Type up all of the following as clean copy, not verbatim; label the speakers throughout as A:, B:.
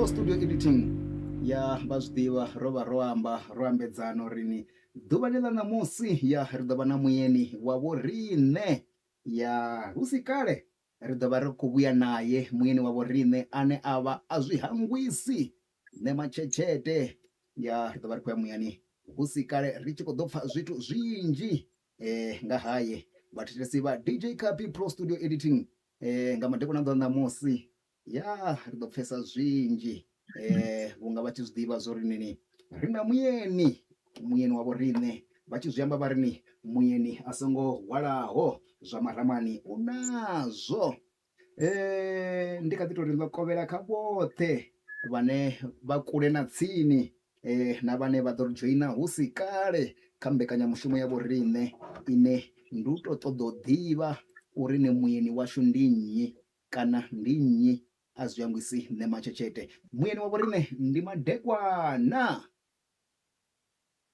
A: Pro Studio Editing ya vazwiḓivha rovha ro amba ro ambedzana uri ḓuvha ḽi ḽa ṋamusi ya ri ḓo vha na muyeni wa vho riṋe ya hu si kale ri ḓo vha ri khou vhuya naye muyeni wa vho riṋe ane a vha a zwi hangwisi Nema Tshetshethe ya ri ḓo vha ri khou ya muyani hu si kale ri tshi khou ḓo pfha zwithu zwinzhi nga haye vhathetshelesi vha DJ Cappy Pro Studio Editing nga madekwana ḓo ṋamusi ya ri ḓo pfhesa zwinzhi vhunga vha tshi zwi ḓivha zwo ri mini ri na muyeni wa vho riṋe vha tshi zwi amba vha ri ni muyeni a songo hwalaho zwa maramani u nazwo. Ndi kha ḓi tou ri ḽo kovhela kha vhoṱhe vhane vha kule na tsini na vhane vha ḓo ri dzhoina hu si kale kha mbekanyamushumo ya vho riṋe ine ndi u tou ṱoḓa u ḓivha uri ni muyeni washu ndi nnyi kana ndi nnyi a zwi hangwisi Nema Tshetshethe. Muyeni wa vho riṋe ndi madekwana.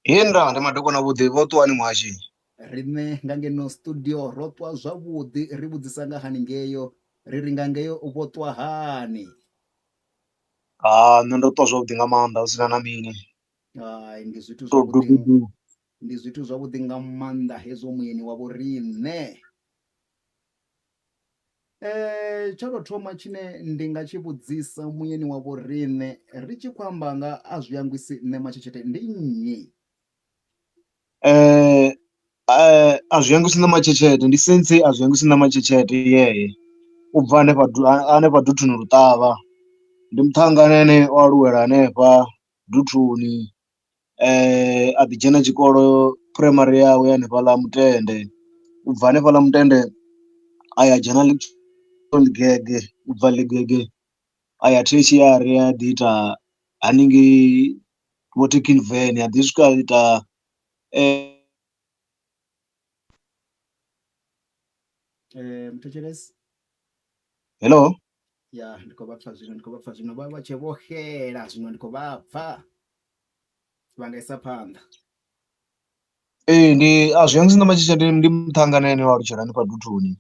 B: Nda ndi madekwana vhuḓi vho ṱuwani mwashi.
A: Riṋe nga ngeno studio ro ṱwa zwavhuḓi ri vhudzisa nga hani ngeyo ri ri nga ngeyo vho ṱwa hani.
B: Nṋe ndo ṱwa zwavhuḓi nga maanḓa hu sina na mini.
A: Ndi zwithu zwavhuḓi, ndi zwithu zwavhuḓi nga maanḓa hezwo muyeni wa vho riṋe. Tsha tou thoma tshine ndi nga tshi vhudzisa muyeni wa vho riṋe ri tshi khou amba nga a zwi hangwisi Nema Tshetshethe ndi nnyi?
B: A zwi hangwisi Nema Tshetshethe ndi sensei a zwi hangwisi Nema Tshetshethe yeye u bva hanefha Duthuni Luṱavha. Ndi muṱhangane ane o aluwela hanefha Duthuni a ḓi dzhena tshikolo phuraimari yawe hanefhaḽa Mutende. U bva hanefhaḽa Mutende a ya dzhena Ḽigege, u bva Ḽigege a ya theshiari a ḓi ita haningei vho Thekiniveni a ḓi swika a ita
A: Mthetshelesi.
B: hello.
A: Ya ndi khou vha pfha zwino vha tshe vho xela zwino ndi khou vha pfha vha nga isa phanḓa.
B: Ndi a zwi hangwisi Nema Tshetshethe ndi muṱhangane ane wa alutshela hanefha Duthuni.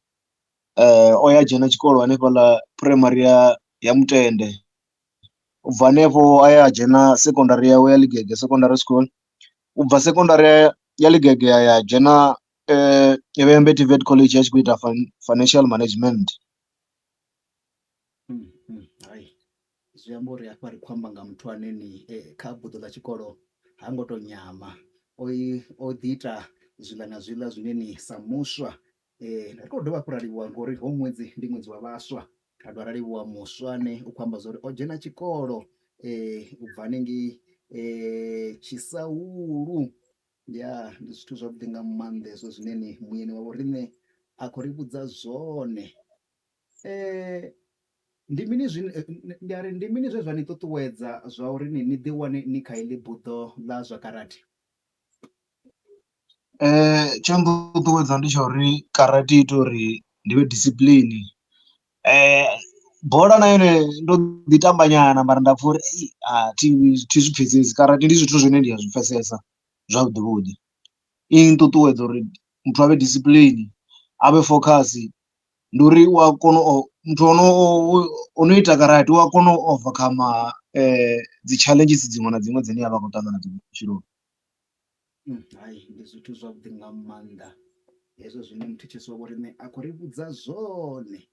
B: O ya dzhena tshikolo hanefhaḽa phuraimari ya Mutende. U bva hanefho a ya dzhena sekondari yawe ya Ḽigege secondary school. U bva sekondari ya Ḽigege a ya dzhena Vhembe TVET college ya tshi khou ita financial management.
A: Hai zwi amba uri hafha ri khou amba nga muthu ane ni kha buḓo ḽa tshikolo ha ngo tou nyama o ḓi ita zwiḽa na zwiḽa zwine ni sa muswa. Ri khou dovha hafhu ra livhuwa ngori ho ṅwedzi ndi ṅwedzi wa vhaswa ra dovha ra livhuwa muswa ane u khou amba zwa uri o dzhena tshikolo u bva hanengei Tshisaulu. Ya ndi zwithu zwavhuḓi nga maanḓa hezwo zwine ni muyeni wa vho riṋe a khou ri vhudza zwone. Ndi mini zwine ndi ari ndi mini zwe zwa ni ṱuṱuwedza zwa uri ni ḓi wane ni kha heḽi buḓo ḽa zwa karate?
B: Tsho nṱuṱuwedza ndi tsha uri karate i ita uri ndi vhe discipline. Bola na yone ndo ḓi tamba nyana mara nda pfha uri thi zwi pfhesesi. Karate ndi zwithu zwine ndi a zwi pfhesesa zwavhuḓi vhuḓi. I nṱuṱuwedza uri muthu avhe discipline avhe focus. Ndi uri u a kona muthu ono ita karate u a kona u overcome dzi challenges dziṅwe na dziṅwe dzine a vha a khou ṱangana nadzo vhutshiloni.
A: Hai ndi zwithu zwavhuḓi nga maanḓa hezwo zwine muthetshelesi wa vho riṋe a khou ri vhudza zwone.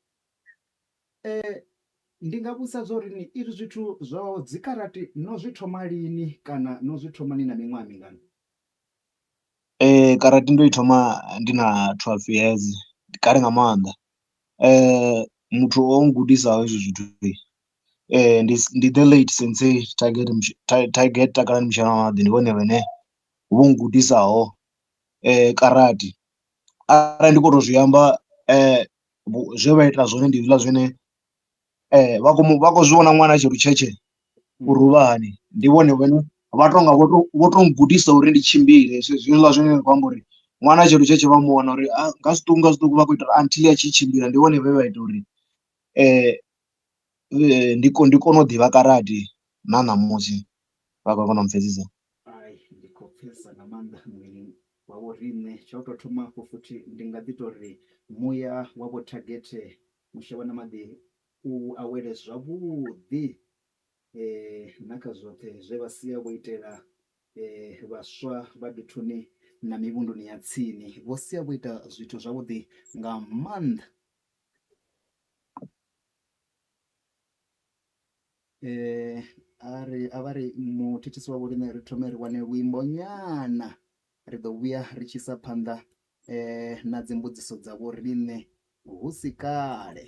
A: Ndi nga vhudzisa zwa uri ni izwi zwithu zwa dzi karate no zwi thoma lini kana no zwi thoma ni na miṅwaha mingana?
B: Karate ndo i thoma ndi na 12 years ndi kale nga maanḓa. Muthu o ngudisa hezwi zwithu ndi the late sensei Target Takalani Mushelamaḓi. Ndi vhone vhane vho ngudisaho karate. Arali ndi kho to zwi amba zwe vha ita zwone ndi zwiḽa zwine vha khou zwi vhona ṅwana a tshe lutshetshe uri u vha hani. Ndi vhone vhane vha tonga vho to ngudisa uri ndi tshimbile zwiḽa zwine ndi khou amba uri ṅwana a tshe lutshetshe vha mu wana uri nga zwiṱuku vha khou ita until a tshi tshimbila. Ndi vhone vhe vha ita uri ndi kone u ḓivha karate na ṋamusi vha khou kona u mpfhesesa.
A: Ai ndi khou pfhesesa nga maanḓa muyeni wa vho riṋe. Tsha u tou thoma hafho futhi ndi nga ḓi tou ri muya wa vho Target Mushelamaḓi u awele zwavhuḓi naka zwoṱhe zwe vha sia vho itela vhaswa vha Bethuni na mivhunduni ya tsini, vho sia vho ita zwithu zwavhuḓi nga maanḓa. A vha ri muthethisi wa vhoriṋe ri thome ri wane luimbo nyana, ri ḓo vhuya ri tshi isa phanḓa na dzimbudziso dza vhoriṋe hu si kale.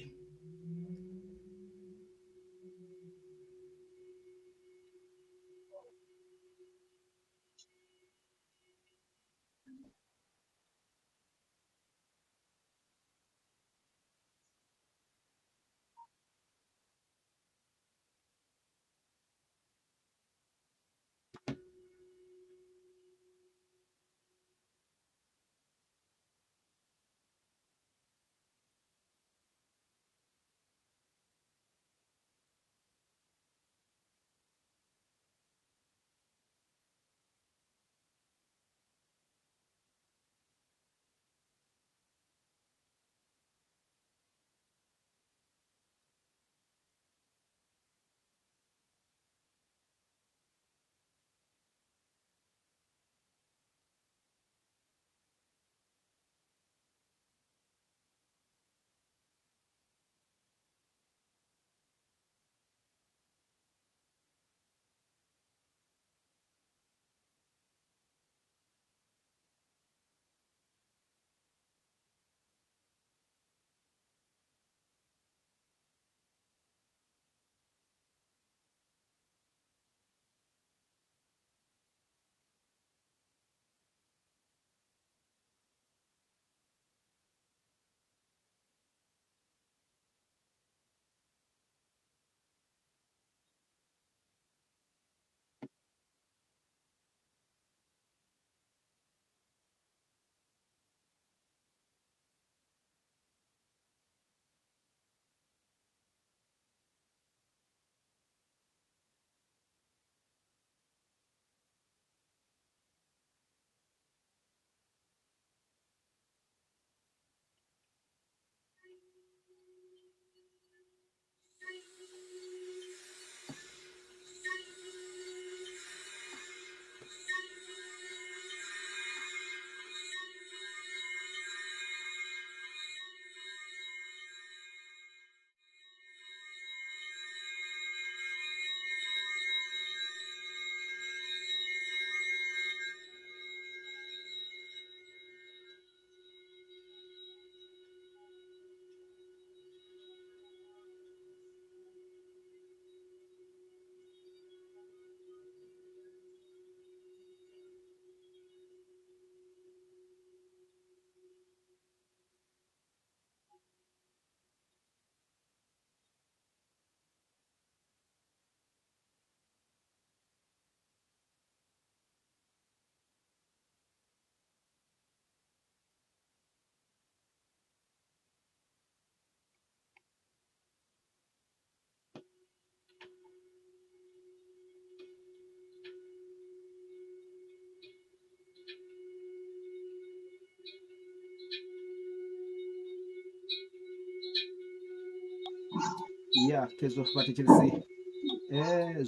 A: Ya khezwo vhathetshelesi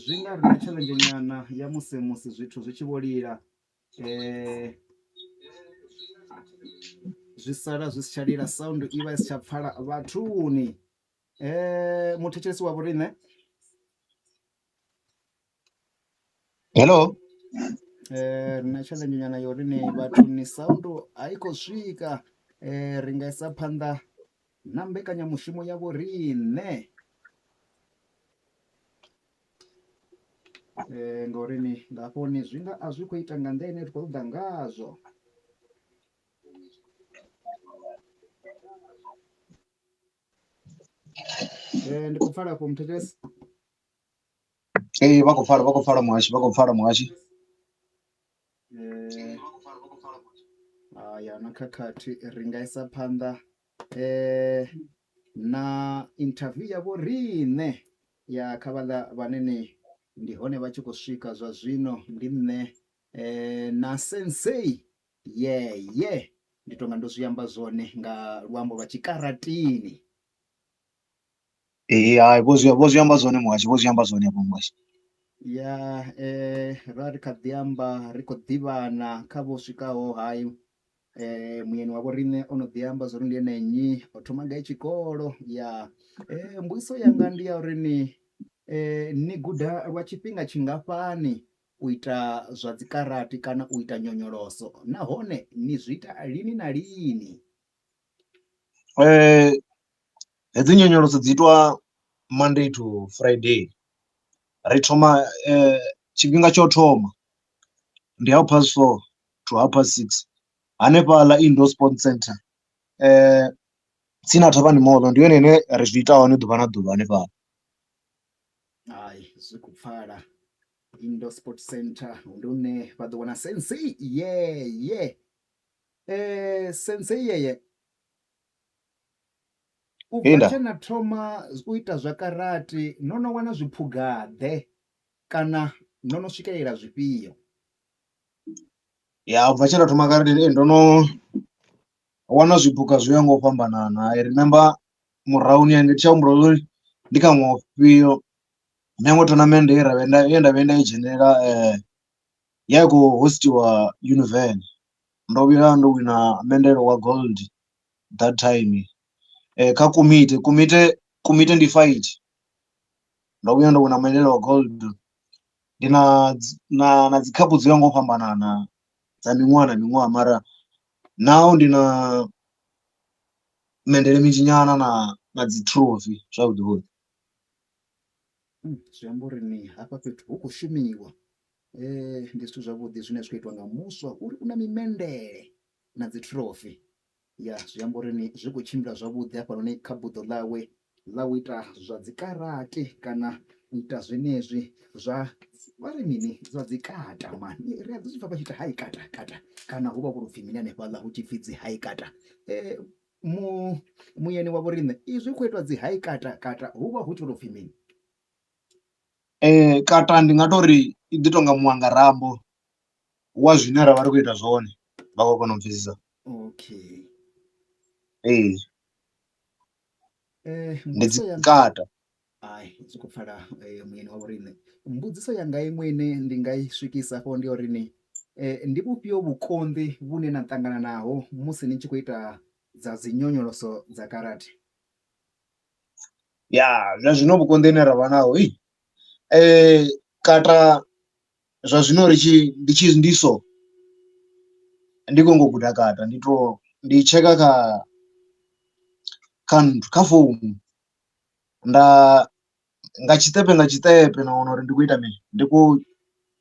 A: zwi nga ri na challenge nyana ya musi zwithu zwi tshi vho lila zwi sala zwi si tsha lila, sound i vha i si tsha pfhala vhathuni. Muthetshelesi wa vhoriṋe,
B: Hello.
A: ri na challenge nyana ya uri ni vhathuni sound a i khou swika, ri nga isa phanḓa na mbekanyamushumo ya vhoriṋe ngauri ni nga hafho ni zwi nga a zwi khou ita nga nḓila ine ri khou ṱoḓa ngazwo. Ndi khou pfala afho muthetshelesi.
B: Vha khou pfala muhashi.
A: Haya na khakhathi ri nga isa phanḓa na interview ya vhoriṋe ya kha vhaḽa vhane ndi hone vha tshi khou swika zwa zwino, ndi nṋe na sensei yeye, ndi tonga ndo zwi amba zwone nga luambo lwa tshikaratini.
B: Hai vho zwi amba zwone muhashi, vho zwi amba zwone afho muhashi.
A: ya ra ri kha ḓi amba ri khou ḓivhana kha vho swikaho hayi muyeni wavho riṋe ono ḓi amba zwori ndi ene nnyi o thoma gai tshikolo ya mbudziso yanga ndi ya uri ni guda lwa tshifhinga tshingafhani u ita zwa dzikarati kana u ita nyonyoloso nahone ni zwi ita lini na lini?
B: Hedzi nyonyoloso dzi itwa Monday to Friday. Ri thoma tshifhinga tsha u thoma ndi 4:30 to 6:30 hanefhaḽa indoor sports center tsini na Thavhani Mall, ndi yone ine ri zwi ita hone ḓuvha na ḓuvha hanefhaḽa.
A: Hai zwi khou pfhala indoor sport center ndi hune vha ḓo wana sensei ye sensei yeye u bva
B: Inda
A: tshe na thoma u ita zwa karati no no wana zwiphugaḓe kana no no swikelela zwifhio?
B: ya u bva tshe nda thoma karate ndo no wana zwipuka zwo yaho nga u fhambanana. I remember murahuni ndi tshi humbula uri ndi kha ṅwaha ufhio miṅwe tournament ye nda vhuya nda i dzhenelela ya khou hostiwa Univen, ndo vhuya ndo wina mendelo wa gold that time kha kumite ndi fight, ndo vhuya ndo wina mendelo wa gold. Ndi na dzi khaphu dzo yaho nga u fhambanana dza miṅwaha na miṅwaha mara now ndi na mendele minzhi nyana na dzi trophy zwavhuḓi vhuḓi.
A: Zwi amba uri ni hafha fhethu hu khou shumiwa ndi zwithu zwavhuḓi zwine zwi khou itiwa nga muswa uri u na mimendele na dzi trophy ya zwi amba uri ni zwi khou tshimbila zwavhuḓi hafhanoni kha buḓo ḽawe ḽa u ita zwa dzi karate kana u ita zwenezwi zwa vhari mini zwa dzi kata mani ri a ḓi zwi pfha vha tshi ita hai kata kata kana hu vha vho pfhi mini hanefhaḽa hu tshi pfhi dzi hai kata muyeni wavho riṋe izwi khou itiwa dzi hai kata kata hu vha hu tshi tou pfhi mini?
B: Kata ndi nga tori i ḓi tonga muangarambo wa zwine ra vha ri khou ita zwone vha khou kona u pfhesesa.
A: Okay
B: ndi dzi kata.
A: Ai zwi khou pfhala muyeni wavho riṋe mbudziso yanga iṅwe ine ndi nga i swikisa afho ndi uri ni ndi vhufhio vhukonḓi vhune na ṱangana naho musi ni tshi khou ita dza dzi nyonyoloso dza karate?
B: Ya zwa zwino vhukonḓi ine ravha naho kata zwa zwino ndi so ndi khou ngo guda kata ndi tsheka kha founu nga tshiṱepe na wana uri ndi khou ita mini, ndi khou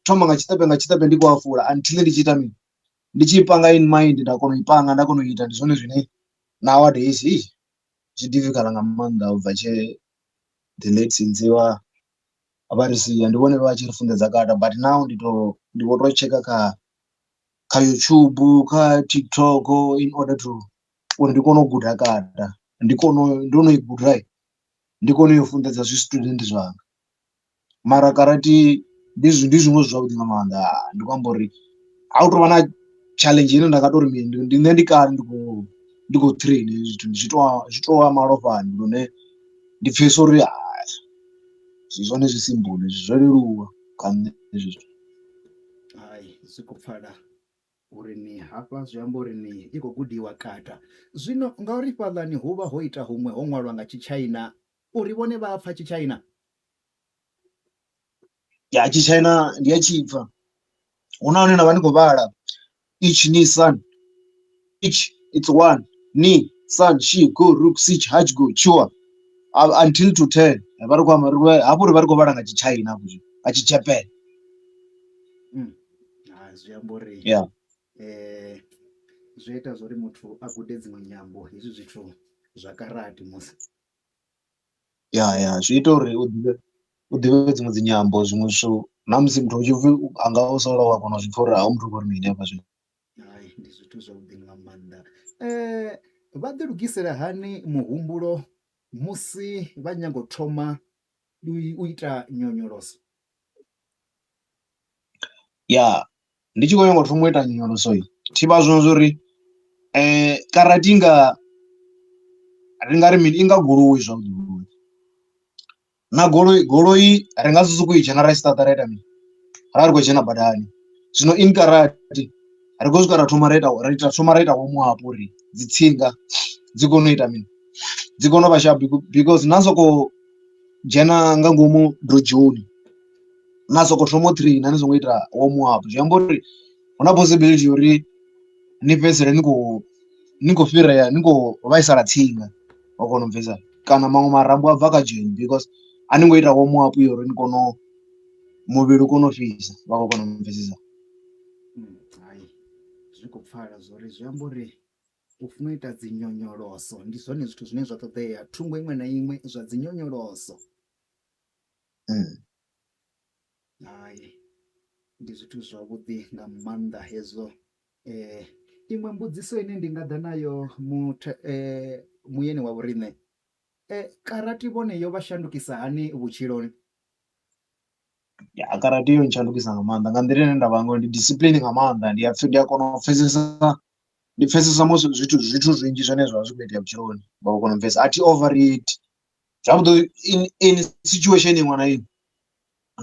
B: thoma nga tshiṱepe ndi khou hafula until ndi tshi ita mini, ndi tshi panga in mind nda kona u i panga nda kona u ita. Ndi zwone zwine nowadays zwi difficult nga maanḓa u bva tshe the late Senziwa vha ri sia, ndi vhone vha tshi ri funḓedza kata but now ndi vho to tsheka kha YouTube kha TikTok in order to uri ndi kone u guda kata ndo no i guda ndi kone u funḓedza zwi student zwanga. Mara karate ndi zwiṅwe zwavhuḓi nga maanḓa, ndi khou amba uri a hu tovha na challenge ine nda nga tori mini ndi nṋe ndi kale ndi khou train hezwi zwithu zwi to ya malofhani lune ndi pfhesesa uri zwi zwone zwi simple zwo leluwa kha nṋe hezwi zwithu.
A: Hai zwi khou pfhala uri ni hafha zwi amba uri ni i khou gudiwa kata zwino ngauri fhaḽani hu vha ho ita huṅwe ho ṅwalwa nga Tshitshaina uri vhone vha pfha Tshitshaina?
B: Ya Tshitshaina ndi ya tshipfa huna hune na vha ni khou vhala ich ni san ich it's one ni san shi go ruk sich haj go chua until to 10 vha ri khou amba hafho uri vha ri khou vhala nga Tshitshaina nga Tshijapani.
A: Zwi amba uri zwi ita zwori muthu a gude dziṅwe nyambo hezwi zwithu zwa karate musi
B: zwi ita uri u ḓivhe dziṅwe dzi nyambo zwiṅwe zwithu na musi muthu u tshi pfhi anga u sala wa kona u zwi pfha uri a hu muthu khou ri mini hafha zwino.
A: Hai ndi zwithu zwavhuḓi nga maanḓa. Vha ḓi lugisela hani muhumbulo musi vha nyago u thoma u ita nyonyoloso?
B: Ndi tshi khou nyanga u thoma u ita nyonyoloso thi vha zwino zwori karate ri nga ri mini i nga goloi zwavhuḓi vhuḓi na goloi ri nga si sokou i dzhena ra i stata ra ita mini ra ri khou dzhena badani. Zwino in karate ri khou swika ra thoma ra ita warm up uri dzi tsinga dzi kone u ita mini, dzi kone u vha sharp because na soko dzhena nga ngomu dojoni na soko thoma u traina ni songo ita warm up zwi amba uri hu na possibility uri ni fhedzisele ni khou fhirea ni khou vhaisala tsinga wa kona u bvisa kana maṅwe marambo a bva kha dzheni because a ni ngo ita warm up yo uri ni kone u muvhili u kone u fhisa vha khou kona u bvisisa.
A: Hai, zwi khou pfhala zwori zwi amba uri u funa u ita dzi nyonyoloso ndi zwone zwithu zwine zwa ṱoḓea thungo iṅwe na iṅwe zwa dzi nyonyoloso. Hai, ndi zwithu zwavhuḓi nga maanḓa hezwo. Iṅwe mbudziso ine ndi nga ḓa nayo muyeni wa vhoriṋe, karate vhone yo vha shandukisa hani vhutshiloni?
B: Ya karate yo ntshandukisa nga maanḓa nga nḓila ine nda vha ngo ndi discipline nga maanḓa ndi a kona u pfhesesa ndi pfhesesa musi zwithu zwinzhi zwine zwavha zwi kho itea vhutshiloni vha khou kona u pfhesesa athi overreact zwavhuḓi in situation iṅwe na iṅwe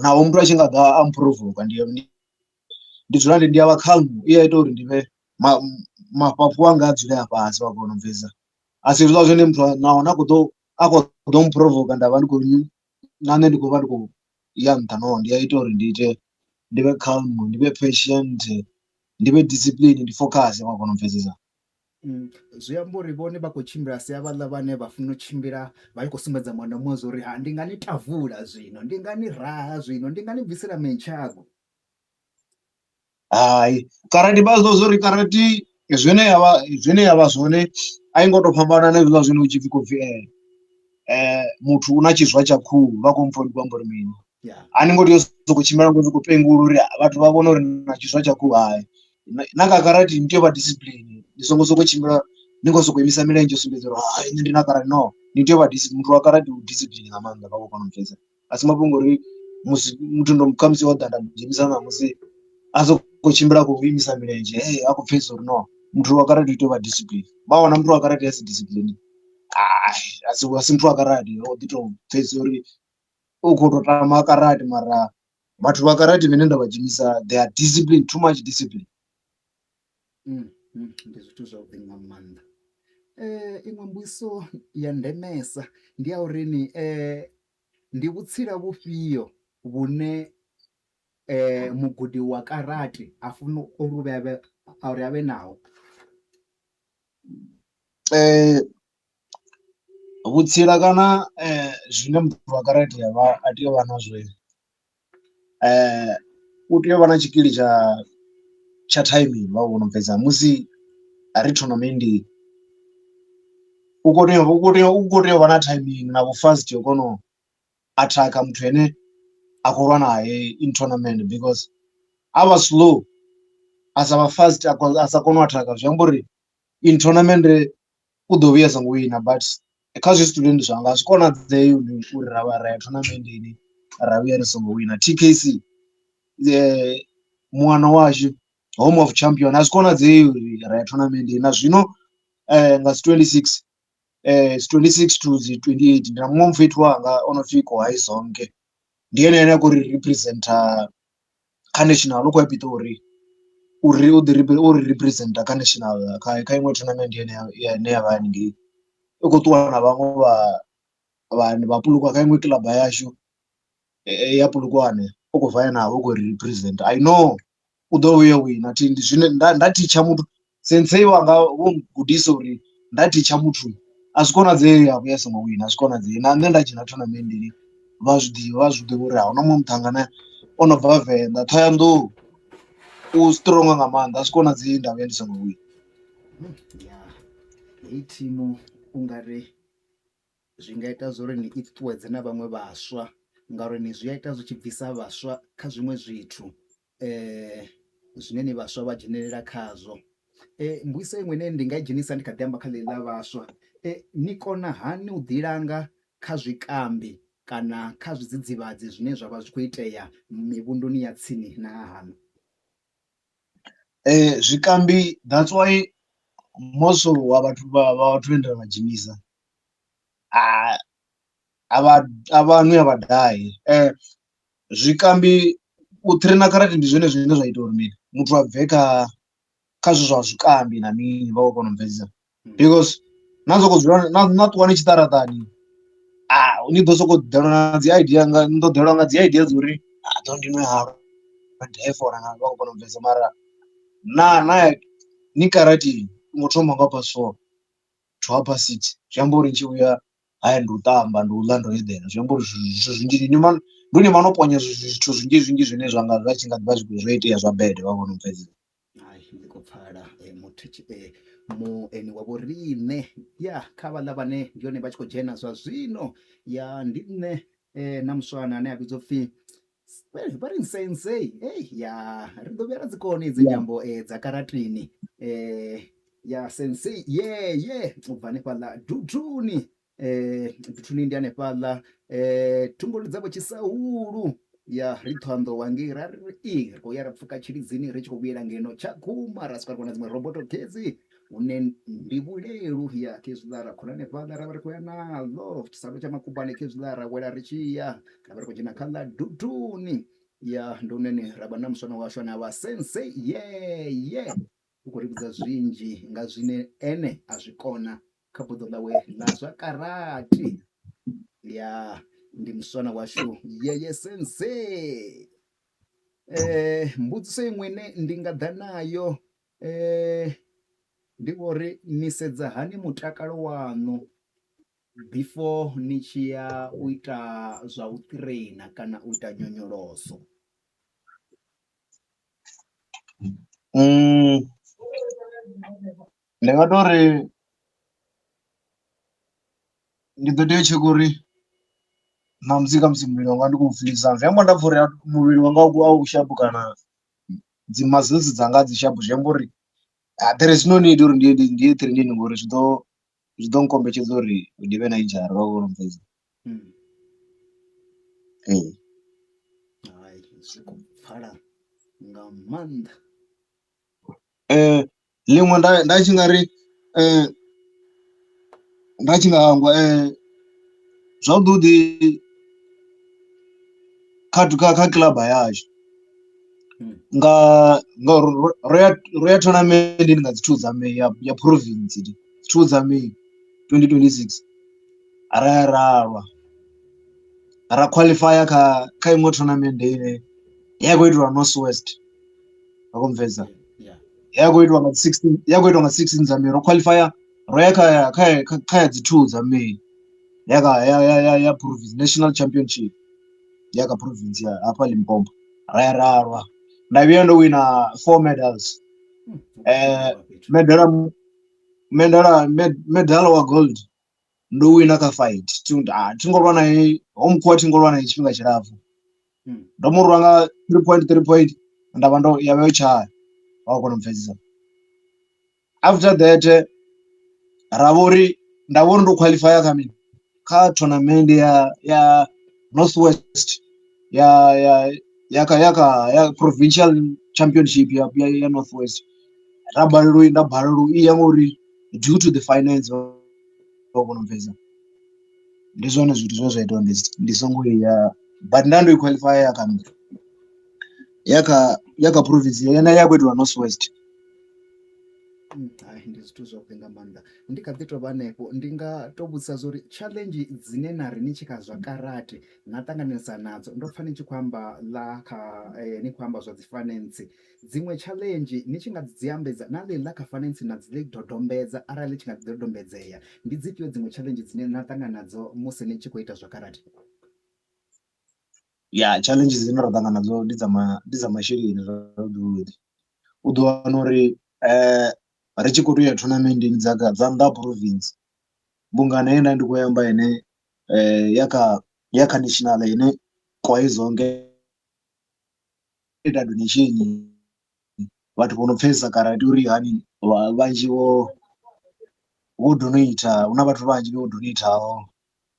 B: naho muthu a tshi nga ḓa a mphurova ndi dzula ndi a vha calm i a ita uri ndi vhe mafhafhu anga a dzule a fhasi vha kona u pfhesesa a si hezwiḽa zwine muthu naho a khou ḓo mphurova nda vha ndi khou na nṋe ndi khou vha ndi khou ya nṱha no ndi a ita uri ndi vhe calm ndi vhe patient ndi vhe discipline ndi focus vha kona u pfhesesa.
A: Zwi amba uri vhone vha khou tshimbila si havhaḽa vhane vha funa u tshimbila vha tshi khou sumbedza muṅwe na muṅwe zwa uri ha ndi nga ni tavula zwino ndi nga ni raha zwino ndi nga ni bvisela mentshago.
B: Hai karate vha zwi uri karate zwine yavha zwone a i ngo to fhambana na hezwiḽa zwine hu tshi pfhi khou pfhi muthu u na tshizwa tsha khuhu vha khou mpfha ndi khou amba uri mini a ni ngo tea u sokou tshimbila ngo sokou pengula uri vhathu vha vhone uri na tshizwa tsha khuhu. Hai, na kha karate ni tea u vha discipline ndi songo sokou tshimbila ni khou sokou imisa milenzhe u sumbedza uri hai nṋe ndi na karate no ni tea u vha muthu wa karate u discipline nga maanḓa vha khou kona u pfhesesa a si mafhungo uri musi muthu ndo khamusi o ḓa nda dzhenisa ṋamusi a sokou tshimbila khou imisa milenzhe a khou pfhesesa uri no muthu wa karate u tea u vha discipline vha wana muthu wa karate a si discipline a si muthu wa karate o ḓi tou pfhesesa uri u khou tou tama karate mara vhathu vha karate vhane nda vha dzhenisa they are discipline too much discipline.
A: Ndi zwithu zwavhuḓi nga maanḓa. Iṅwe mbudziso ya ndemesa ndi ya uri ndi vhutsila vhufhio vhune mugudi wa karate a funa uri avhe naho?
B: Vhutsila kana zwine muthu wa karate avha a tea u vha nazwo u tea u vha na tshikili tsha timing vha vhona u bvesa musi ri thonamennde u kho tea u vha na timing na vhu fast yo kona u attacker muthu ane a khou lwa naye in tournament because a vha slow a sa vha fast a sa kona u attacker zwi amba uri in tournament u ḓo vhuya songo wina but kha zwi student zwanga a zwi konadzei uri ra ya tournament ini ra vhuya ri songo wina. TKC muṅwana washu home of champion a zwi konadzei uri ra ya tournament na zwino nga 26 to 28 ndi na muṅwe mufethu wanga ono pfhi Kohai Zonke ndi ene ane a khou ri representer kha national u khou ya Pitori uri u ri representer kha national kha iṅwe tournament ine ya vha haningei u khou ṱuwa na vhaṅwe vha Pulukwa kha iṅwe kiḽaba yashu ya Pulukwane u khou vaya navho u khou ri represent. I know u ḓo vhuya wina ndi zwine nda thitsha muthu sensei wanga vho gudisa uri nda thitsha muthu a zwi konadzei a vhuya songo wina a zwi konadzei na nṋe nda dzhena tournament vha zwi ḓivha uri ahuna muṅwe muṱangana o no bva Venḓa Thohoyandou u strong nga maanḓa a zwi konadzei nda vhuya ndi songo wina.
A: Hei thimu u nga ri zwi nga ita zwori ni i ṱuṱuwedze na vhaṅwe vhaswa ngauri ni zwi a ita zwi tshi bvisa vhaswa kha zwiṅwe zwithu zwine ni vhaswa vha dzhenelela khazwo. Mbudziso iṅwe ine ndi nga i dzhenisa ndi kha ḓi amba kha ḽeḽi ḽa vhaswa, ni kona hani u ḓilanga kha zwikambi kana kha zwidzidzivhadzi zwine zwa vha zwi khou itea mivhunduni ya tsini na hahaṋu?
B: Zwikambi that's why most wa vhathu vhe nda vha dzhenisa avhanwi avhadai. Zwikambi u trainer karate ndi zwone zwine zwa ita uri mini muthu a bve kha zwithu zwa zwikambi na mini vha khou kona u mvedzisa, because na soko dzula na ṱuwa ni tshiṱaratani ni ḓo soko ḓelwa na dzi idea ni ḓo ḓelwa nga dzi idea dza uri ḓo ndi nwe halwa defora nga vha khou kona u bvesa, mara na ni karate ngo thoma nga past 4 to half past 6 zwi amba uri ni tshi vhuya haya ndi u ṱamba ndi u ḽa ndo eḓela, zwi amba uri zwithu zwinzhi ndi ni vha no ponya zwithu zwinzhi zwinzhi zwine zwa nga zwa tshi nga ḓivha zwo itea zwa bede vha kona u bvesa.
A: Ndi khou pfhala muthu mueni wa vho riṋe ya kha vhaḽa vhane ndi hone vha tshi khou dzhena zwa zwino ya ndi nṋe na muswana ane a vhidzwa upfhi vha ri sensei ya ri ḓo vhuya ra dzi kona idzi nyambo dza karatini ya sensei u bva hanefhaḽa duthuni duthuni ndi hanefhaḽa thungoni dzavho Tshisaulu ya ri Thohoyanḓou wangei ra ri ri khou ya ra pfuka Tshilidzini ri tshi khou vhuyela ngeno Tshakhuma ra swika ra kona dziṅwe roboto khedzi hune ndi Vhulelu ya khezwiḽa ra khona hanefhaḽa ra vha ri khou ya naḽo Tshisalo tsha Makubane khezwiḽa ra wela ri tshi ya ra vha ri khou dzhena kha ḽa duthuni ya ndi hune ra vha na muswana washu ane avha sensei u khou ri vhudza zwinzhi nga zwine ene a zwi kona kha buḓo ḽawe ḽa zwa karate ya ndi muswana washu yeye sensei. Mbudziso iṅwe ine ndi nga ḓa nayo ndi vhori ni sedza hani mutakalo waṋu before ni tshi ya u ita zwa u trainer kana u ita nyonyoloso?
B: Ndi nga tori ndi ḓo tea u tsheka uri na musi muvhili wanga ndi khou pfhilisa, zwi amba nda pfha uri muvhili wanga a u shapu kana dzi muscles dzanga dzi shapu, zwi amba uri there is no need uri ndi ye training ngori zwi ḓo nkombetshedza uri ndi vhe na injury vha kona u bvesa.
A: Zwi khou pfhala nga maanḓa.
B: Ḽiṅwe nda tshi nga ri nda tshi nga hangwa zwavhuḓi kha kiḽaba yashu nga ro ya tournament nga dzi 2 dza May ya province 2 dza May 2026 ra ya ra qualify kha iṅwe tournament ine ya khou itiwa North West vha khou mvesa, ya khou itiwa nga 16 dza May ro qualify ro ya kha dzi 2 dza May ya province national championship ya kha province ya hafha Limpopo ra ya ralwa nda vhuya ndo wina 4 medals. Medal wa gold ndo wina kha fight thi ngo lwa naye home court, thi ngo lwa naye tshifhinga tshilapfhu, ndo mu rwa nga 3 point nda vha ndo ya vha yo tshaya wa kona u bvesa. After that ra vha uri nda vha uri ndo qualify kha tournament ya North West ya provincial championship ya North West, nda balelwa u iya ngori due to the finance wa kona u bvesa. Ndi zwone zwithu zwine zwa ita ndi songo iya, but nda ndo i qualify ya kha province yana ya khou itiwa North West.
A: Ndi zwithu zwavhuḓi nga maanḓa. Ndi kha ḓi tou vha hanefho ndi nga tou vhudzisa zwo uri challenge dzine na ri ni tshi kha zwa karate na ṱanganesa nadzo, ndo pfha ni tshi khou amba ni khou amba zwa dzi finance, dziṅwe challenge ni tshi nga dzi ambedza na ḽi ḽa kha finance na dzi ḽi dodombedza arali ḽi tshi nga dzi dodombedzea, ndi dzifhio dziṅwe challenge dzine na ṱangana nadzo musi ni tshi khou ita zwa karate?
B: Ya challenge dzine ra ṱangana nadzo ndi dza masheleni zwavhuḓi. U ḓo wana uri ri tshi khou tou ya tournamentini dza nnḓa province vhunga na ine ndi khou amba ine ya kha national ine kwa izonge ita donation, vhathu vho no pfhesesa karate uri hani vhanzhi vho donate, huna vhathu vhanzhi vho donateaho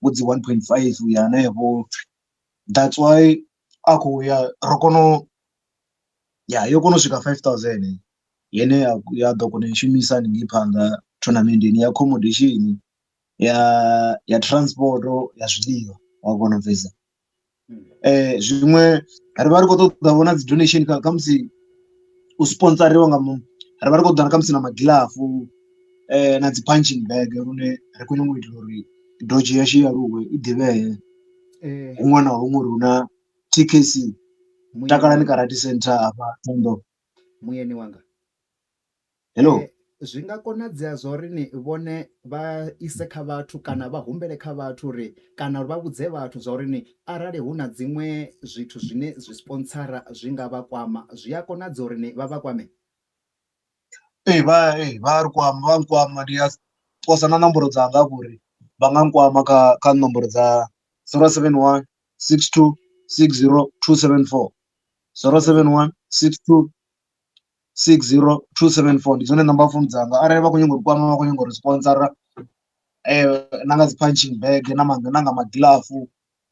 B: vho dzi 1.5 uya hanefho, that's why a khou ya ro kona yo kona u swika 5000 yene ya ḓo kona u i shumisa haningei phanḓa tournamentini ya accommodation ya transport ya zwiḽiwa wa kona u bvisa
A: Mm.
B: zwiṅwe ri vha ri khou ṱoḓa vhona dzi donation kha musi u sponsoriwa nga muṅwe ri vha ri khou ḓana kha musi na magilafu na dzi punching bag lune ri khou nyanga u itela uri dodzhi yashu ya aluwe i ḓivhee huṅwe na huṅwe uri hu na TKC Takalani Karate Center hafha Ṱhohoyanḓou.
A: Muyeni wanga,
B: Hello.
A: zwi nga konadzea zwa uri ni vhone vha ise kha vhathu kana vha humbele kha vhathu uri kana vha vhudze vhathu zwa uri ni arali hu na dziṅwe zwithu zwine zwi sponsora zwi nga vha kwama, zwi a konadzea uri ni vha vha kwame?
B: Vha ri kwama, vha nkwama, ndi a posa na nomboro dzanga hafho uri vha nga nkwama kha nomboro dza 071 62 60 274 071 62 60 274 ndi dzone namba founu dzanga arali vha khou nyanga u kwama, vha khou nyanga uri sponsora na nga dzi punching bag na nga magilafu.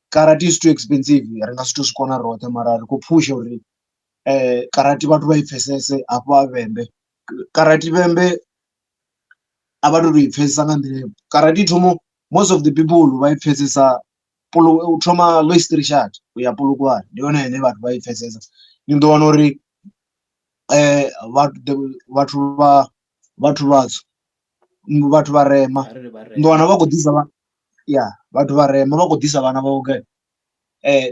B: Karate is too expensive, ri nga si to zwi kona roṱhe mara ri khou phusha uri karate vhathu vha i pfhesese hafha Vhembe. Karate Vhembe a vha tou i pfhesesa nga nḓila karate thomo most of the people vha i pfhesesa u thoma Louis Trichardt u ya Polokwane ndi yone ine vhathu vha i pfhesesa. Ni ḓo wana uri vhathu vhatswu vhathu vharema ni ḓo wana vha khou ḓisa vhathu vharema vha khou ḓisa vhana vhavho gai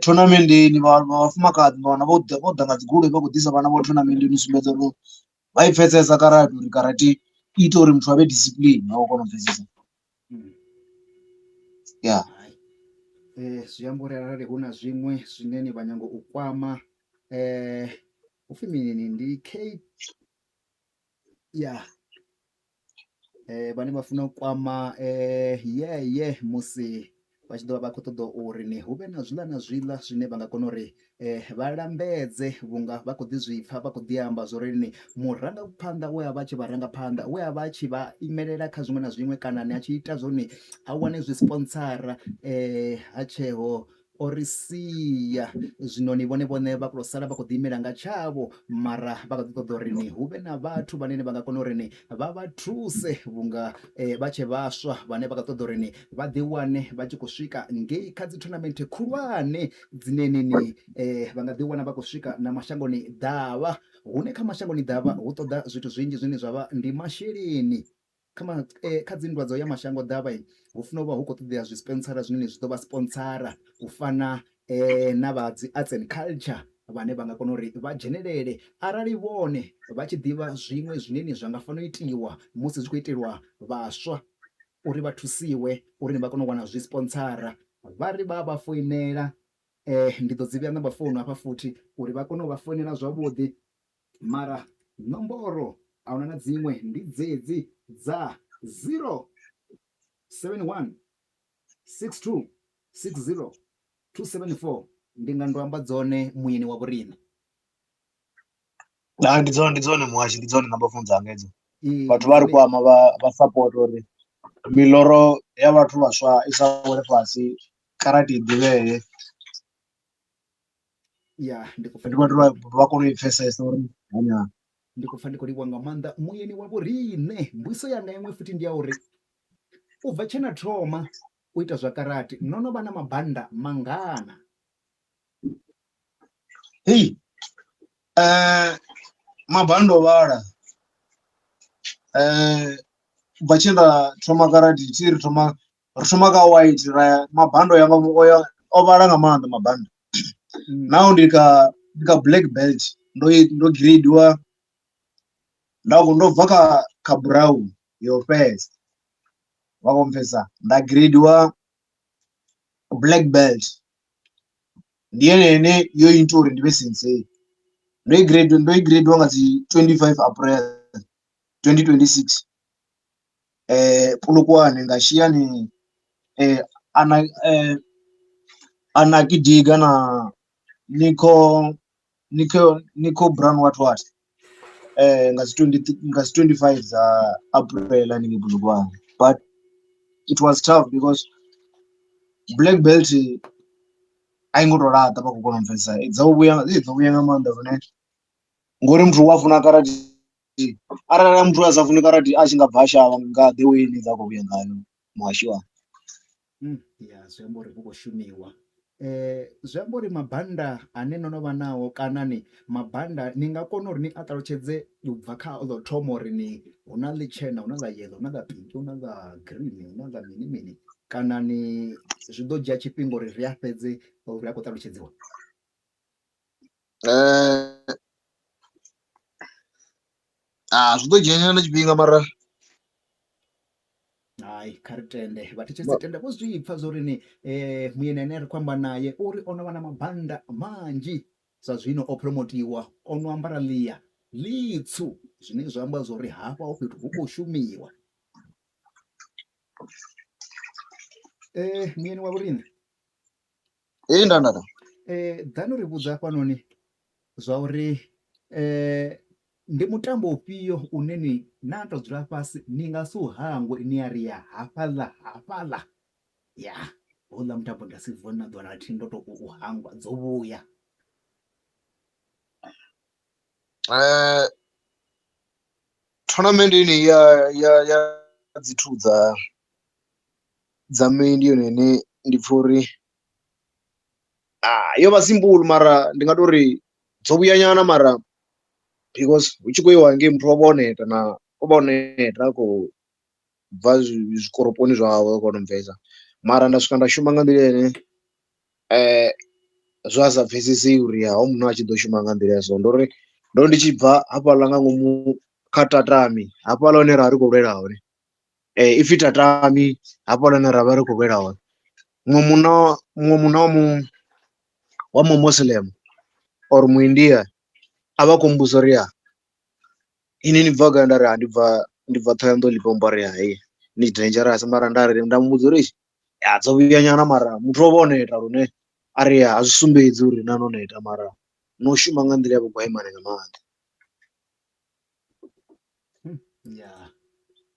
B: thonamendeni, vhafumakadzi ni wana vho ḓa nga dzi goloi vha khou ḓisa vhana vho thonamendeni u sumbedza uri vha i pfhesesa karate uri karate i ita uri muthu avhe discipline vha khou kona u pfhesesa.
A: Zwi amba uri arali hu na zwiṅwe zwine ni vha nyango u kwama upfhi mini ndi vhane vha funa u kwama musi vha tshi ḓo vha vha khou ṱoḓa uri ni hu vhe na zwiḽa na zwiḽa zwine vha nga kona uri vha lambedze vhunga vha khou ḓi zwi pfha vha khou ḓi amba zwo uri ni murangaphanḓa we a vha tshi vharangaphanḓa we a vha tshi vha imelela kha zwiṅwe na zwiṅwe kana ni a tshi ita zwone a wane zwi sponsora ha tsheho o ri sia. Zwino ni vhone vha khou sala vha khou ḓi imela nga tshavho mara vha khou ḓi ṱoḓa uri ni hu vhe na vhathu vhane vha nga kona uri ni vha vha thuse vhunga vha tshe vhaswa vhane vha khou ṱoḓa uri ni vha ḓi wane vha tshi khou swika ngei kha dzi tournament khulwane dzine ni vha nga ḓi wana vha khou swika na mashangoni ḓavha, hune kha mashangoni ḓavha hu ṱoḓa zwithu zwinzhi zwine zwa vha ndi masheleni. Kha dzi nndwa dzo ya mashango ḓavha hu funa u vha hu khou ṱoḓea zwi sponsora zwine zwi ḓo vha sponsora u fana na vha dzi arts and culture vhane vha nga kona uri vha dzhenelele arali vhone vha tshi ḓivha zwiṅwe zwine zwa nga fanela u itiwa musi zwi khou itelwa vhaswa uri vha thusiwe uri vha kone u wana zwi sponsora vha ri vha vha foinela. Ndi ḓo dzi vhea namba founu hafha futhi uri vha kone u vha foinela zwavhuḓi mara nomboro ahuna na dziṅwe ndi dzedzi dza 071 62 60 274 ndi nga ndo amba dzone muyeni wa vhoriṋe.
B: Ndi dzone muhashi, ndi dzone namba founu dzanga hedzo. Vhathu vha ri kwama vha support uri miḽoro ya vhathu vhaswa i sa wele fhasi, karate i ḓivhee. Ndi vhathu vha kone u i pfhesesa uri
A: ndi khou pfha ndi khou livhuwa nga maanḓa muyeni wa vhoriṋe. Mbuiso yanga iṅwe futhi ndi ya uri u bva tshe na thoma u ita zwa karate no no vha na mabanda mangana?
B: Mabanda o vhala ubva tshe nda thoma karate ri thoma ka white mabanda yanga o vhala nga maanḓa mabanda. Now ndi kha black belt ndo gradiwa ndo bva kha brown yo fhedza wa khomfhesa nda gradiwa black belt ndi yene yo ita uri ndi vhe sensei. Ndo i gradiwa nga dzi 25 April 2026 Polokwane nga Shiani Anakidiga na Nico Brown what nga dzi 25 dza April haningei Polokwane. But it was tough because black belt a i ngo to laṱa vha khou kona u pfhesesa dzo vhuya nga maanḓa vhune ngori muthu wa funa karate arali muthu a sa funi karate a tshi nga bva a shavha nga the way ine dza khou vhuya ngayo. muhashiwa.
A: Ya zwi amba uri hu khou shumiwa. Zwi amba uri mabanda ane no no vha nao kana ni mabanda ni nga kona uri ni a ṱalutshedze u bva kha ḽo thoma uri ni hu na ḽitshena, hu na ḽa yellow, hu na ḽa pink, hu na ḽa green, hu na ḽa mini mini, kana ni zwi ḓo dzhia tshifhinga uri ri a fhedze uri a khou ṱalutshedziwa?
B: Zwi ḓo dzhia nyana tshifhinga mara
A: Hai, kha ri tende vhathetshelesi tende vho zwi pfha zwo uri ni muyeni ane ri khou amba naye uri o no vha na mabanda manzhi sa zwino o promotiwa, o no ambara ḽia ḽitswu, zwine zwa amba zwori hafha ho fhethu hu khou shumiwa. Muyeni wa vhoriṋe,
B: nda
A: ḓani ri vhudza hafhanoni zwa uri ndi mutambo ufhio une ni na to dzula fhasi ni nga si u hangwe ni ya ri ya hafhaḽa ya houḽa mutambo ndi nga si vuwe na ḓuvha na ḽithihi ndo to u hangwa, dzo vhuya?
B: tournament ini ya dzi two dza May ndi yone ine ndi pfha uri yo vha simple mara ndi nga tori dzo vhuya nyana mara because hu tshi khou iwa ngei muthu wa vha o neta na o vha o neta a khou bva zwikoroponi zwawe o kona u bvesa, mara nda swika nda shuma nga nḓila ine zwa sa pfhesesei uri hoyu munna a tshi ḓo shuma nga nḓila ya so, ndo ri ndo ndi tshi bva hafhaḽa nga ngomu kha tatami hafhaḽa hune ra vha ri khou lwela hone, ipfhi tatami hafhaḽa hune ra vha ri khou lwela hone, muṅwe munna wa mu Muslim or muindia a vha khou mbudzisa uri ini ni bva gai, nda ri ndi bva Thohoyandou Limpopo, ri hai ni dangerous, mara nda muvhudza uri dzo vhuya nyana mara muthu o vha o neta lune a ri a zwi sumbedzi uri na no neta mara no shuma nga nḓila ya vhugaimani nga maanḓa.
A: Ya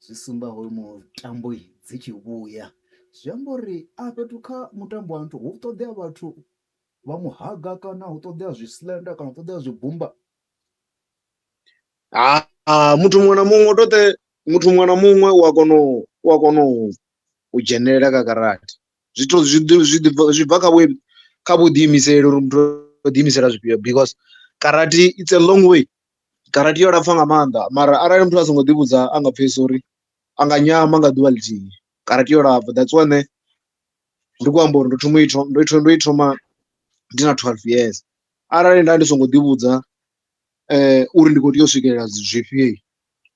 A: zwi sumba hoyu mutambo dzi tshi vhuya, zwi amba uri a fhethu kha mutambo wa nthu hu ṱoḓea vhathu vha muhaga kana hu ṱoḓea zwi slender kana hu ṱoḓea zwibumba?
B: Muthu muṅwe na muṅwe toṱe muthu muṅwe na muṅwe u a kona u dzhenelela kha karate, zwi bva kha vhuḓiimiseli uri muthu o ḓiimisela zwifhio, because karate it's a long way, karate yo lapfha nga maanḓa mara arali muthu a songo ḓi vhudza a nga pfhesesa uri a nga nyama nga ḓuvha ḽithihi. Karate yo lapfha, that's why nṋe ndi khou amba uri ndo i thoma ndi na 12 years, arali nda ndi songo ḓi vhudza uri ndi khou tea u swikelela zwifhio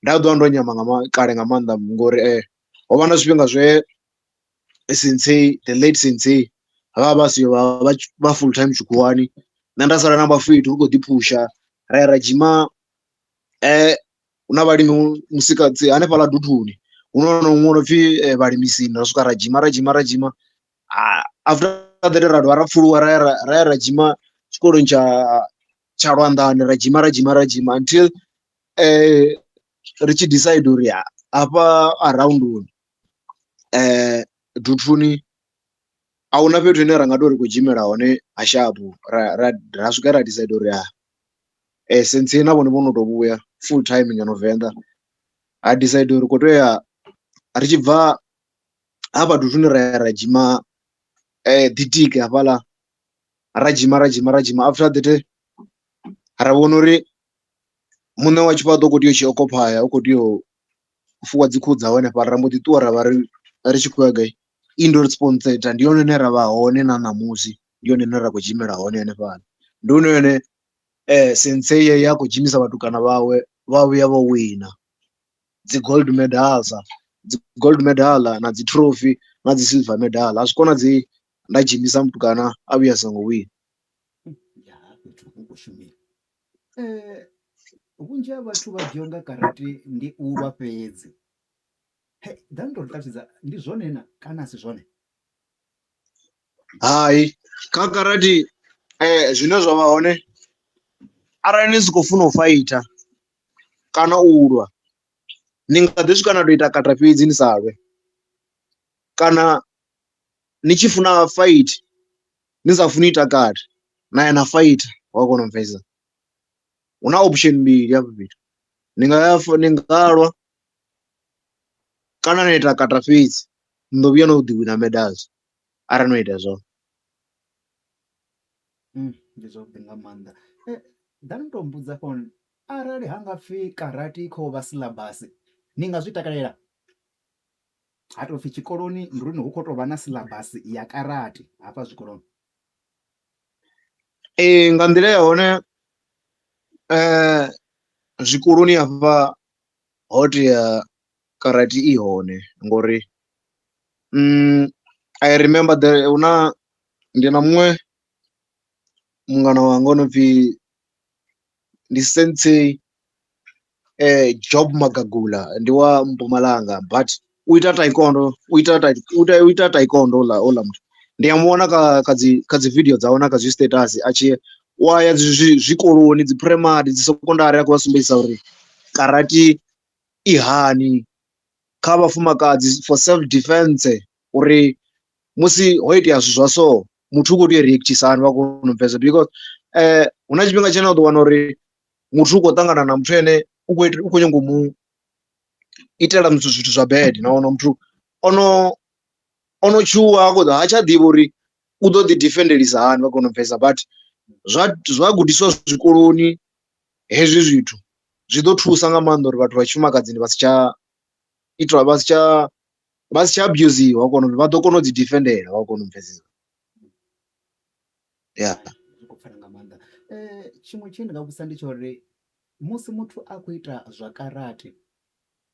B: nda ḓo vha ndo nyama kale nga maanḓa, ngori ho vha na zwifhinga zwe sensei, the late sensei vha vha siho vha full time tshikhuwani, nṋe nda sala na vhafethu ri khou ḓi phusha ra ya ra dzhima hu na vhalimi musikadzi hanefhaḽa duthuni hu na huṅwe no pfhi vhalimisini, ra swika ra dzhima after that ra dovha ra pfuluwa ra ya ra dzhima tshikoloni tsha Lwanḓani, ra dzhima until ri tshi decide uri hafha around duthuni a huna fhethu hune ra nga tou ri khou dzhimela hone ha shapu, ra swika ra decide uri sensei na vhone vho no tou vhuya full time ngeno Venḓa, ha decide uri khou tea ya ri tshi bva hafha duthuni ra dzhima ḓitike hafhaḽa, ra dzhima after that ra vhona uri muṋe wa tshifhaṱo u khou tea u tshi okophaya, u khou tea u fuwa dzi khuhu dzawe hanefhaḽa, ra mbo ḓi ṱuwa ra vha ri tshi khou ya gai indoor sports center, ndi yone ine ra vha hone na ṋamusi, ndi yone ine ra khou dzhimela hone hanefhaḽa, ndi hone hune sensei ye a khou dzhimisa vhatukana vhawe vha vhuya vho wina dzi gold medal na dzi trophy na dzi silver medal, a zwi konadzei nda dzhimisa mutukana a vhuya a songo wina.
A: Ya fhethu hu khou shumiwa. Vhunzhi ha vhathu vha dzhia nga karate ndi u lwa fhedzi, ḓani to ri ṱalutshedza ndi zwone na kana a si zwone?
B: Hai, kha karate zwine zwa vha hone arali ni si khou funa u faita kana u lwa, ni nga ḓi swika na tou ita kata fhedzi ni sa lwe, kana ni tshi funa fight ni sa funi ita kata na ya na fight, wa kona u bvesa. Hu na option mbili hafho fhethu, ni nga lwa kana na ita kata fhedzi. ndo vhuya no ḓi wina medals arali no ita zwone.
A: Ndi zwavhuḓi nga maanḓa. Ḓa ni to mbudza fhone arali ha nga pfhi karate i khou vha syllabus ni nga zwi takalela, ha tou pfhi tshikoloni ndi uri hu khou tou vha na syllabus ya karate hafha zwikoloni?
B: Nga nḓila ya hone zwikoloni hafha ho tea karate i hone ngori I remember ndi na muṅwe mungana wanga o no pfhi ndi sensei Job Magagula, ndi wa Mpumalanga but u ita taekwondo, u ita taekwondo ola muthu ndi a muona kha dzi video dzawe na kha zwi status a tshi waya zwikoloni dzi primary dzi secondary a khou vha sumbedzisa uri karate i hani kha vhafumakadzi for self defense, uri musi ho itea zwithu zwa so muthu u khou tea u reactisa hani vha kona u pfhesesa because hu na tshifhinga tshine u ḓo wana uri muthu u khou ṱangana na muthu ene u khou nyanga u mu itela muthu zwithu zwa bad, nahone muthu ono tshuwa ha tsha ḓivha uri u ḓo ḓi defendelisa hani vha kona u pfhesesa. But zwa gudiswa zwikoloni hezwi zwithu zwi ḓo thusa nga maanḓa uri vhathu vha tshifumakadzini vha si tsha itwa vha si tsha abusiwa, vha kona uri vha ḓo kona u dzi defendela vha kona u pfhesesa.
A: Zwi khou pfhala nga maanḓa. Tshiṅwe tshine ndi nga vhudzisa ndi tsha uri musi muthu a khou ita zwa karate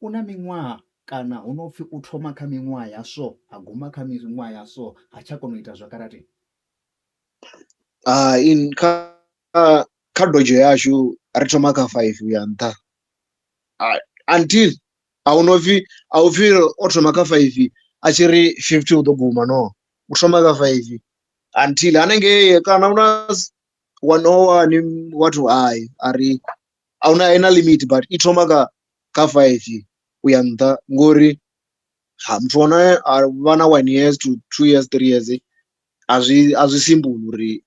A: u na miṅwaha kana hu no pfhi u thoma kha miṅwaha ya so a guma kha miṅwaha ya so ha tsha kona u ita zwa karate? Kha
B: dojo yashu ri thoma kha 5 uya nṱha until ahuna upfhi o thoma kha 5 a tshi ri 50 u ḓo guma, no, u thoma kha 5 until hanengei kana una 101 watu hayi ari aina limit but i thoma kha 5 uya nṱha ngori muthu wane a vha na 1 years to 2 years 3 years a zwi simbuli uri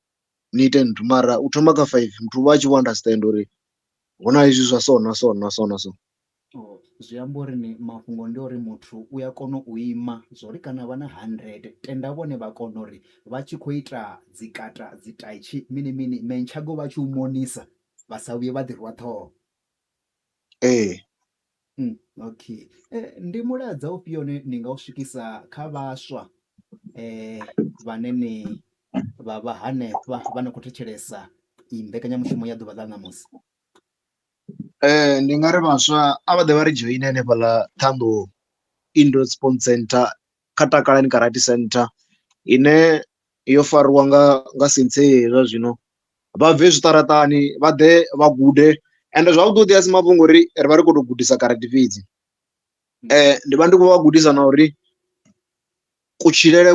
B: ni ite nthu, mara u thoma kha 5 muthu vha tshi vho understand uri huna hezwi zwa so na so na so na so.
A: Zwi amba uri ni mafhungo ndi uri muthu u ya kona u ima zwori kana vha na 100 tenda vhone vha kona uri vha tshi khou ita dzi kata dzi taichi mini mentshago vha tshi u monisa vha sa vhuye vha ḓi rwa ṱhoho. Okay. Ndi mulaedza ufhio ni nga u swikisa kha vhaswa vhane ni vha hanefha vha no khou thetshelesa i mbekanyamushumo ya ḓuvha ḽa ṋamusi?
B: Ndi nga ri vhaswa a vha ḓe vha ri joine hanefhaḽa Thohoyandou Indoor Sports Center kha Takalani Karate Center ine yo fariwa nga sensei hezwa zwino. Vha bve zwiṱaraṱani vha ḓe vha gude ende zwavhuḓi a si mafhungo uri ri vha ri khou tou gudisa karate fhedzi, ndi vha ndi khou vha gudisa na uri kutshilele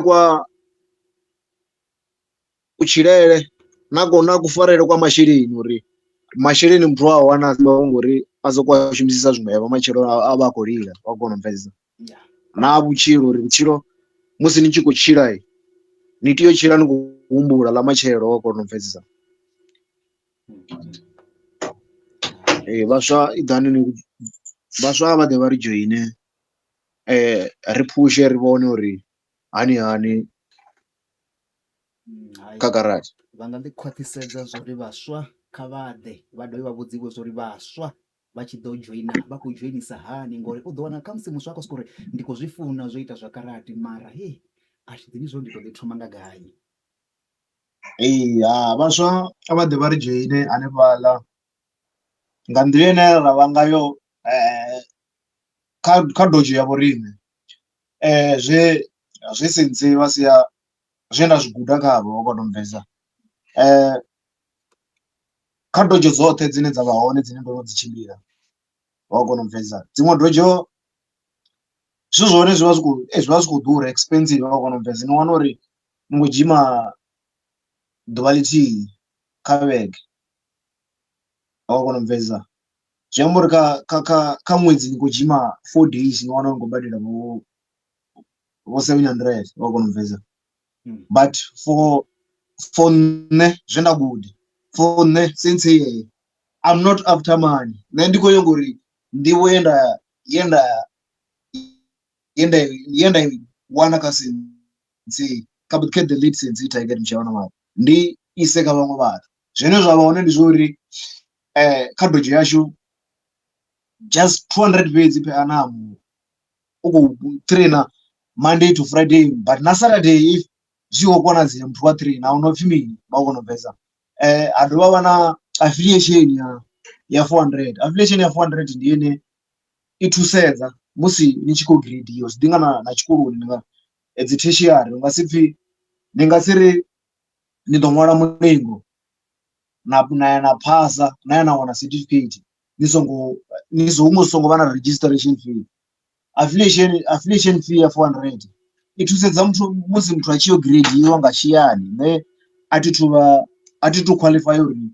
B: na kufarele kwa masheleni, uri masheleni muthu a wana a si mafhungo uri a sokou a shumisisa zwiṅwevho matshelo a vha a khou lila vha kona u pfhesesa na vhutshilo, uri vhutshilo musi ni tshi khou tshila ni tea u tshila ni khou humbula ḽa matshelo vha kona u pfhesesa. Vhaswa vhaswa a vha ḓe vha ri joine ri phushe ri vhone uri hani kha karate.
A: Vha nga ḓi khwaṱhisedza zwori vhaswa kha vha ḓe vha dovhe vha vhudziwe zwori vhaswa vha tshi ḓo dzhoina vha khou dzhoinisa hani, ngori u ḓo wana kha musi muswa a khou sokou uri ndi khou zwi funa zwo ita zwa karate mara a thi ḓivhi zwo ndi tou ḓi thoma nga gai.
B: Vhaswa a vha ḓe vha ri joine hanefhaḽa nga nḓila ine ra vha ngayo kha dojo ya vhoriṋe, zwe sensei vha sia zwe nda zwi guda khavho vha kona u pfhesesa. Kha dojo dzoṱhe dzine dza vha hone dzine ndo no dzi tshimbila vha kona u pfhesesa, dziṅwe dojo zwithu zwa hone zwi vha zwi khou ḓura expensive vha kona u pfhesesa. Ni wana uri ni khou dzhima ḓuvha ḽithihi kha vhege vha kona u pfhesesa, zwi amba uri kha ṅwedzi ni khou dzhima 4 days ni wana ni khou badela vho 700 vha kona u pfhesesa. But for nṋe zwe nda guda for nṋe sensei I'm not after money, nṋe ndi khou nyanga uri nḓivho ye nda wana kha sensei kha the lead sensei Tiger Mtshawana mara ndi ise kha vhaṅwe vhathu. Zwine zwa vha hone ndi zwa uri kha dojo yashu just 200 fhedzi per annum u khou trainer Monday to Friday, but na Saturday if zwi khou konadzea muthu wa trainer ahuna upfhi mini vha kona u bvesa. Ha dovha vha na affiliation ya 400. Affiliation ya 400 ndi ine i thusedza musi ni tshi khou gradiwa zwi ḓi nga na tshikoloni ni nga dzi tertiary u nga si pfhi ni nga si ri ni ḓo ṅwala mulingo na phasa na ya na wana certificate ni songo vha na registration fee. Affiliation fee ya 400 i thusedza muthu musi muthu a tshi yo gradiwa nga tshiyani nṋe a thi tu qualify uri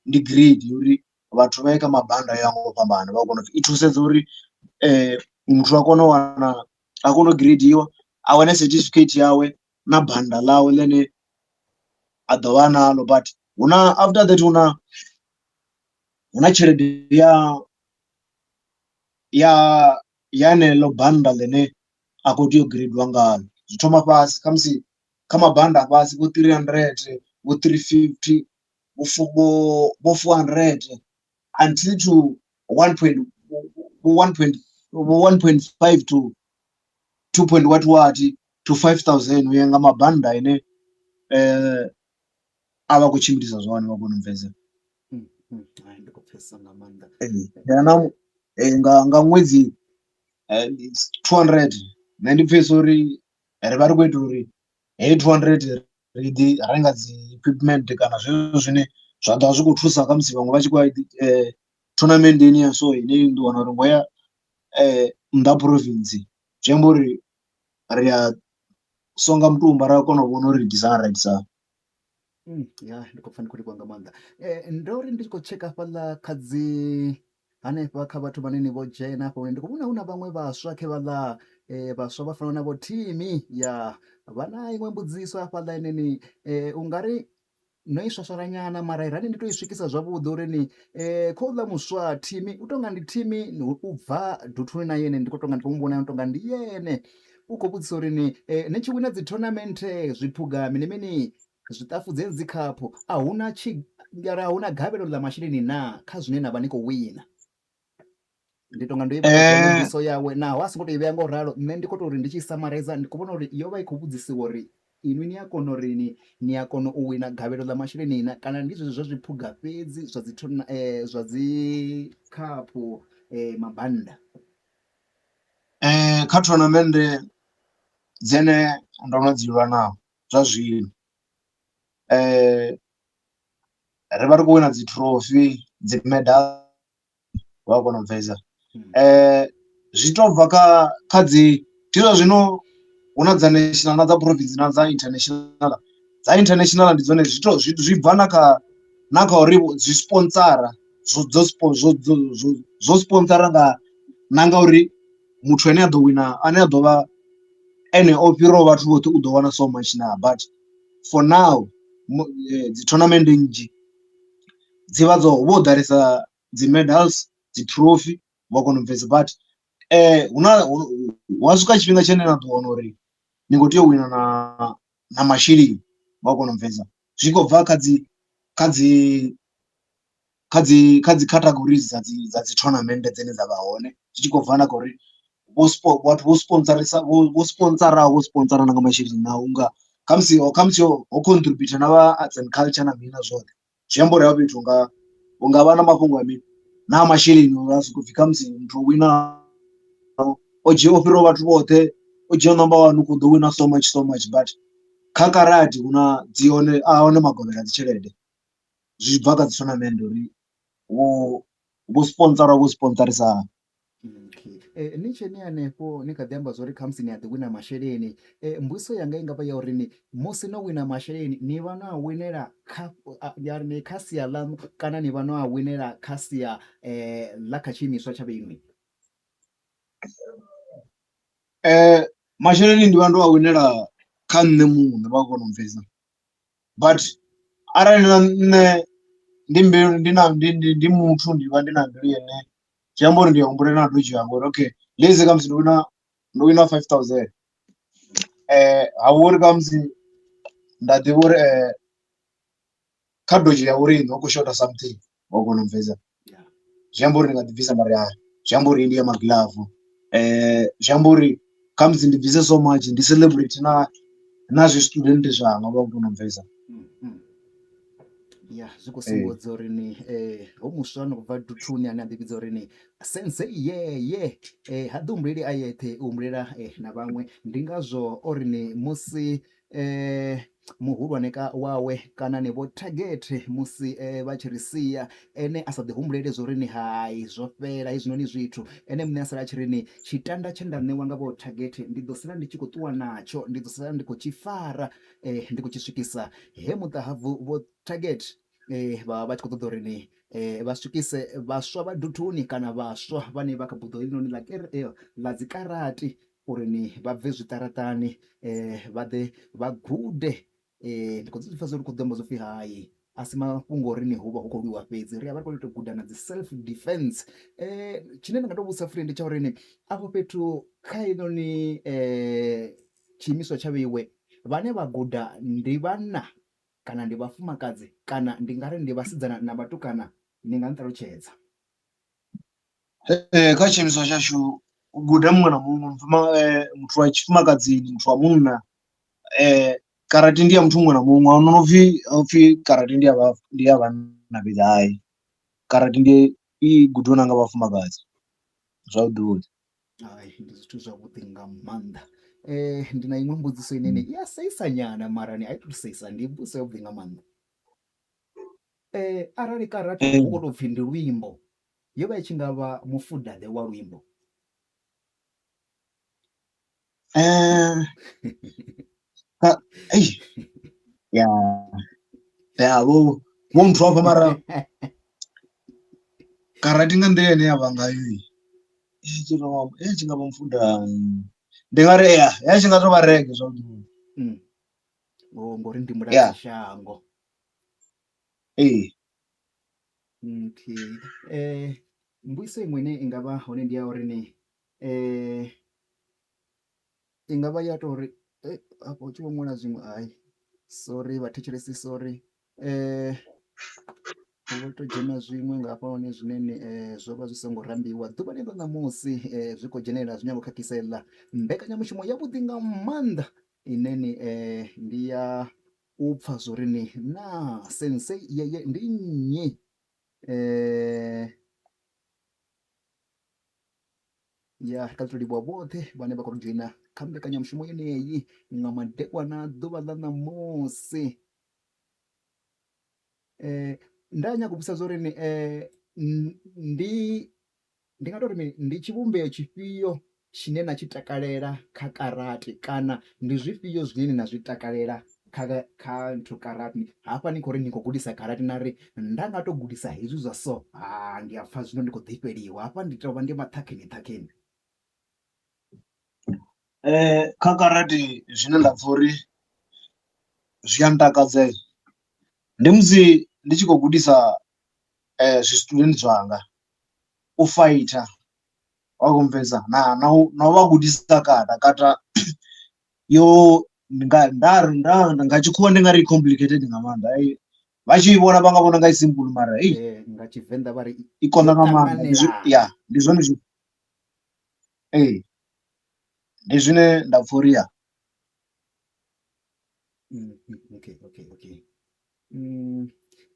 B: ndi grade uri vhathu vha ye kha mabanda ya ngo fhambana vha kona i thusedza uri muthu a kone u gradiwa a wane certificate yawe na banda ḽawe ḽine a ḓo vha nalo. But after that huna tshelede ya heneḽo banda ḽine a khou tea u gradiwa ngalo. Zwi thoma fhasi khamusi kha mabanda a fhasi vho 300 vho 350 vho 400 until to 1.5 to 2. To 5,000 u ya nga mabanda ine a vha khou tshimbilisa zwone vha kona u bvesa.
A: Ndi khou pfhesesa nga maanḓa.
B: Nga ṅwedzi 200 nṋe ndi pfhesesa uri ri vha ri khou ita uri heyi 200 ri ḓi renga dzi equipment kana zwezwo zwine zwa ḓovha zwi khou thusa kha musi vhaṅwe vha tshi khou ya tournamenteni ya so ine ndi wana uri ngo ya nnḓa province zwi amba uri ri a songa mutumba ra kona u vhona uri ri
A: ya ndi khou pfha ndi khou livhuwa nga maanḓa. Ndo ri ndi tshi khou tsheka hafhaḽa kha dzi hanefha kha vhathu vhane ni vho dzhena hafha hune ndi khou vhona hu na vhaṅwe vhaswa khe vhaḽa vhaswa vha fana na vho Thimi ya vha na iṅwe mbudziso hafhaḽa ine ni u nga ri no i swaswara nyana mara rani ndi to i swikisa zwavhuḓi uri ni kho uḽa muswa Thimi u tonga ndi Thimi u bva duthuni na yene ndi khou tonga ndi khou muvhona tonga ndi yene u khou vhudzisa uri ni tshi wina dzi tournament zwiphuga mini mini zwiṱafu dzenedzi dzi khaphu ahuna gavhelo ḽa masheleni na kha zwine na vha ni khou wina. Ndi tonga ndo i vhona mbudziso yawe naho a songo to i vhea ngo ralo nṋe ndi khou tou uri ndi tshi summarize ndi khou vhona uri yo vha i khou vhudzisiwa uri inwi ni a kona uri ni a kona u wina gavhelo ḽa masheleni na kana ndi zwezwi zwa zwiphuga fhedzi zwa dzi khaphu mabanda.
B: Kha tournament dzene ndo no dzi lwa naho zwa zwino ri vha ri khou wina dzi trophy dzi medal wa kona u bvesa. Zwi to bva kha dzi zwa zwino hu na dza national na dza province na dza international. Dza international ndi dzone zwi bva na kha uri zwi sponsora zwo sponsora nga uri muthu ane a ḓo wina ane a ḓo vha ene o fhiraho vhathu vhoṱhe u ḓo wana so much na. But for now dzi tournament nnzhi dzi vha vho ḓalesa dzi medals dzi trophy vha kona u bvesa. But hu swika tshifhinga tshine na ḓo wana uri ni khou tea u wina na masheleni vha kona u bvesa. Zwi khou bva kha dzi categories dza dzi tournament dzine dza vha hone zwi tshi khou bva na kha uri vhathu vho sponsora na nga masheleni na unga khamusi ho contribute na vha arts and culture na mini na zwoṱhe zwi amba uri hafho fhethu hu nga vha na mafhungo a mini na masheleni nga sokou pfhi khamusi muthu wina o fhiraho vhathu vhoṱhe o dzhia number 1 u khou ḓo wina so much. But kha karate hu na dzi hone magavhelo a dzi tshelede zwi bva kha dzi tournament uri vho sponsorisa.
A: Ni tshe ni hanefho ni kha ḓi amba zwori khamusi ni a ḓi wina masheleni mbudziso yanga i ngavha ya uri ni musi no wina masheleni ni vha no a winela kha sia ḽaṋu kana ni vha no a winela kha sia ḽa kha tshiimiswa tsha vhainwi.
B: Masheleni ndi vha ndo a winela kha nṋe muṋe vha kona u bvesa. But arali na nṋe ndi muthu ndi vha ndi na mbilu yene zwi amba uri ndi ya humbula na ḓo dzhia ngori okay lezi khamusi ndo wina 5,000 hauri kamusi nda ḓivha uri kha doji ya uri ndo khou shota something wa kona u bvisa
A: Yeah.
B: zwi amba uri ndi nga ḓi bvisa mara zwi amba uri ndi ya magilafu zwi amba uri khamusi ndi bvise so much ndi celebrity na zwi student zwanga vha kona u bvisa
A: ya zwi khou sumbedza uri ni ho muswa no bva duthuni ane a ḓi vhidza uri ni sensei ye ha ḓi humbuleli a yeṱhe u humbulela na vhaṅwe ndi ngazwo ori ni musi muhulwane wawe kana ni vho target musi vha tshi ri sia ene a sa ḓi humbuleli zwo ri ni hai zwo fhela hezwinoni zwithu ene muṋe a sala a tshi ri ni tshitanda tshe nda ṋewa nga vho target ndi ḓo sala ndi tshi khou ṱuwa natsho ndi ḓo sala ndi khou tshi fara ndi khou tshi swikisa he muṱa habvu vho target vha vha tshi khou ṱoḓa uri ni vha swikise vhaswa vha duthuni kana vhaswa vhane vha kha buḓo heḽinoni ḽa dzi karati uri ni vha bve zwiṱaraṱani vha ḓe vha gude ndi khou pfha zwo ri khou ḓi amba zwo pfhi hai a si mafhungo ori ni hu vha hu khou lwiwa fhedzi ri a vha ri khou tou guda na dzi self defense tshine ndi nga tou vhudzisa futhi ndi tsha uri ni afho fhethu kha inoni tshiimiswa tsha vheiwe vhane vha guda ndi vhanna kana ndi vhafumakadzi kana ndi nga ri ndi vhasidzana na vhatukana ni nga nṱalutshedza
B: kha tshiimiswa tshashu u guda muṅwe na muṅwe muthu wa tshifumakadzini muthu wa munna karate ndi ya muthu muṅwe na muṅwe ahuna no pfhi karate ndi ya vhanna fhedzi hai karate ndi i gudiwa na nga vhafumakadzi zwavhuḓi vhuḓi
A: hai ndi zwithu zwavhuḓi nga maanḓa ndi na iṅwe mbudziso inene i a seisa nyana mara ni a i to seisa ndi mbudziso yavhuḓi nga maanḓa arali karate hu khou tou pfhi ndi luimbo yo vha i tshi nga vha mufudaḓe wa luimbo
B: vho muthu wabva mara karate nga nḓila ine ya vha ngayo tshi nga vha mufuda ndi nga ri ya tshi nga tou vha rege zwavhuḓi
A: ngori ndi mulaedza shango okay mbudziso iṅwe ine i nga vha hone ndi ya uri ni i nga vha ya tou ri afho u tshi vho ṅwala zwiṅwe hai sorry vhathetshelesi sorry vho to dzhena zwiṅwe nga hafha hone zwine zwo vha zwi songo rambiwa ḓuvha ḽi ḽa ṋamusi zwi khou dzhenelela zwi nyanga u khakhisa iḽa mbekanyamushumo yavhuḓi nga maanḓa ine ni ndi ya u pfha zwori ni na sensei yeye ndi nnyi ya ri kha ḓi tou livhuwa vhoṱhe vhane vha khou dzhena kha mbekanyamushumo yeneyi nga madekwana ḓuvha ḽa ṋamusi nda nyaga u vhudzisa zwo ri ni ndi nga tou ri ndi tshivhumbeo tshifhio tshine na tshi takalela kha karate kana ndi zwifhio zwine na zwi takalela kha nthu karate hafha ni khou ri ni khou gudisa karate na ri nda nga tou gudisa hezwi zwa so ndi a pfha zwino ndi khou ḓifheliwa hafha ndi tou vha ndi maṱhakheni
B: kha karate zwine nda pfha uri zwi a ntakadza ndi musi ndi tshi khou gudisa zwi student zwanga u fighter wa kumbeza na u vha gudisa kata yo nga tshikhuwa ndi nga ri complicated nga maanḓa vha tshi i vhona vha nga vhona nga i simple mara
A: nga Tshivenḓa vha ri
B: i konḓa nga maanḓa ndi zwone ndi zwine nda pfha uri
A: okay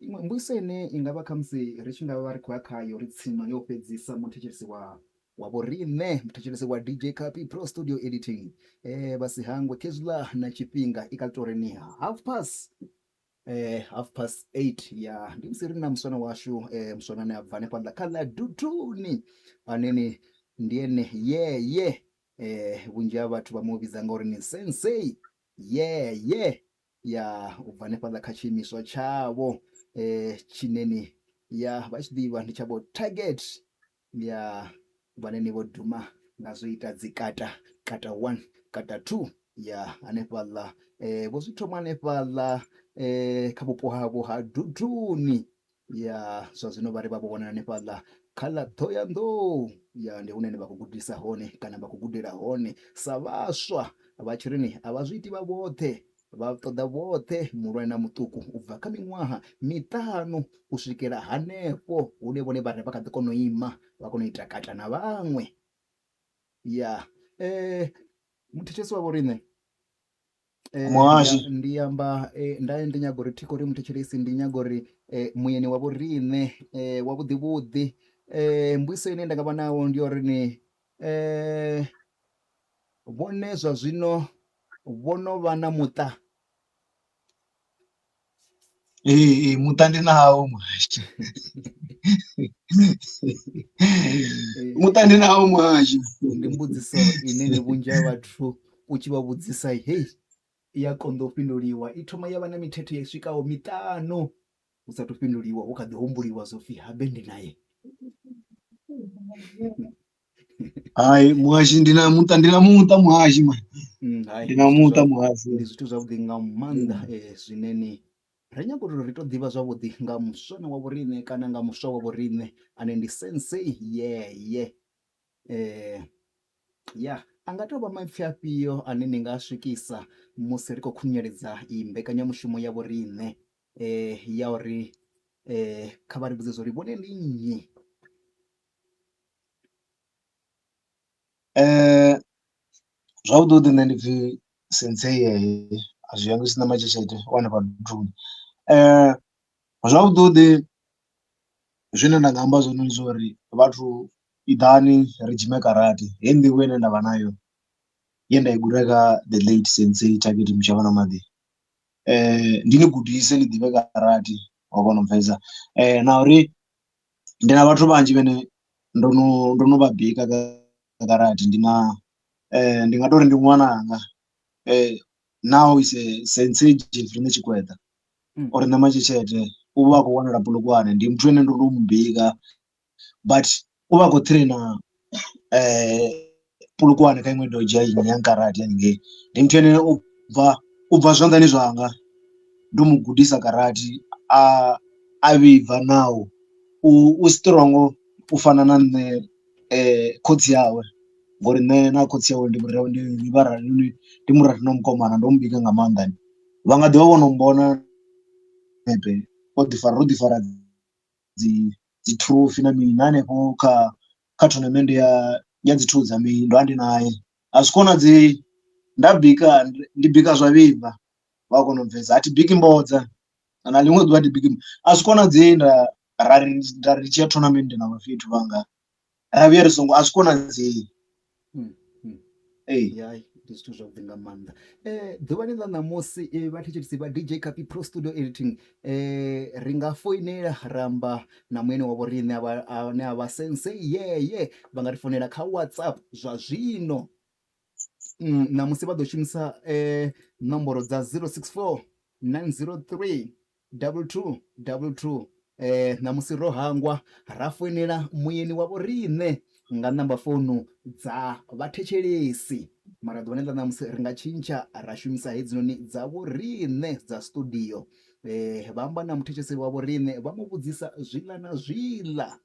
A: iṅwe mbudziso ine i nga vha kha musi ri tshi nga vha ri khou ya khayo ri tsima yo fhedzisa muthetshelesi wa vho riṋe muthetshelesi wa DJ Kapi Pro Studio Editing vha si hangwe khezwiḽa na tshifhinga i kha ḓi tou ri ni half past 8 ya ndi musi ri na muswana washu muswana ane a bva hanefhaḽa kha ḽa duthuni aneni ndi ene yeye vhunzhi ha vhathu vha mu vhidza ngauri ni sensei yeye ya u bva hanefhaḽa kha tshiimiswa tshavho tshineni ya vha tshi ḓivha ndi tshavho target ya vhane ni vho duma nga zwo ita dzi kata 1 kata 2 ya hanefhaḽa vho zwi thoma hanefhaḽa kha vhupo havho ha duthuni ya zwa zwino vha ri vha vho vhona hanefhaḽa kha ḽa Thohoyandou ya ndi hune vha khou gudisa hone kana vha khou gudela hone sa vhaswa vha tshi a vha zwi iti vha vhoṱhe, vha ṱoḓa vhoṱhe muhulwane na muṱuku u bva kha miṅwaha miṱanu u swikela hanefho hune vhone vhaṋe vha kha ḓi kona u ima vha kona u ita kata na vhaṅwe. Ya muthetshelesi wa vho riṋe
B: Muhashi.
A: ndi amba ndi nyaga uri thikho uri muthetshelesi ndi nyaga uri muyeni wa vho riṋe wa vhuḓi vhuḓi mbuiso ine nda nga vha nawo ndi uri ni vhone zwa zwino vhono vha na muṱa.
B: Muṱa ndi nawo Muhashi. Muṱa ndi nawo Muhashi.
A: Ndi mbudziso ine ndi vhunzhi ha vhathu u tshi vha vhudzisa hei i ya konḓa u fhinduliwa, i thoma ya vha na mithethe ya swikaho miṱanu hu sathu fhinduliwa hu kha ḓi humbuliwa zwo pfhi habe ndi naye.
B: Hai Muhashi ndi na muṱa Muhashi man. Ndi na muṱa Muhashi.
A: Ndi zwithu zwavhuḓi nga maanḓa zwine ni ri nyaga uri ri to ḓivha zwavhuḓi nga muswa wa vho riṋe kana nga muswa wa vho riṋe ane ndi sensei yeye. Ya a nga tou vha maipfhi afhio ane ni nga swikisa musi ri khou khunyeledza iyi mbekanyamushumo ya vho riṋe ya uri kha vha ri vhudze zwo ri vhone ndi nnyi.
B: Zwavhuḓi nṋe ndi pfhi sensei yeye a zwi yangi sina matshetshethe u hanefha nthuni. Zwavhuḓi zwine nda nga amba zwone ndi zwa uri vhathu iḓani ri dzhime karate, heyi nḓivho ine nda vha nayo ye nda i guda kha the late sensei Thabiti Mtshavhana-Maḓi. Ndi ni gudise ni ḓivhe karate wa kona u bvesa na uri ndi na vhathu vhanzhi vhane ndo no vha bika kha karate. Ndi nga tori ndi ṅwananga now is sensei Jeffrey Tshikweta uri na matshetshethe u vha a khou wanala Polokwane. Ndi muthu ane ndo to mu bika but u vha a khou traina Polokwane kha iṅwe dojo ya karate haningei. Ndi muthu ane u bva zwanḓani zwanga ndo mu gudisa karate a vhibva nawo u strong u fana na nṋe khotsi yawe, ngori nṋe na khotsi yawe ndi murathi na mukomana ndo mubika nga maanḓa. Vha nga ḓivha vho no mbona ro ḓi fara dzi trophy na mini hanefho kha tournament ya dzi 2 dza mini ndo ndi naye. A zwi konadzei nda bika ndi bika zwa vhibva vha kona u bvesa, athi biki mbodza na ḽiṅwe ḓuvha ndi biki. A zwi konadzei ra ri tshi ya tournament na vhafhethu vhanga ra vhuya ri songo, a zwi konadzei.
A: Ya ndi zwithu zwavhuḓi nga maanḓa. Ḓuvhani ḽa ṋamusi vhathetshelesi vha DJ Cappy Pro Studio Editing ri nga foinela ramba na muyeni wa vho riṋe ane a vha sensei yeye. Vha nga ri founela kha WhatsApp zwa zwino ṋamusi vha ḓo shumisa nomboro dza 064 903 2222. Ṋamusi ro hangwa ra foinela muyeni wa vho riṋe nga namba founu dza vhathetshelesi, mara ḓuvhani ḽa ṋamusi ri nga tshintsha ra shumisa hedzinoni dza vho riṋe dza studio. Vha amba na muthetshelesi wa vho riṋe vha mu vhudzisa zwiḽa na zwiḽa.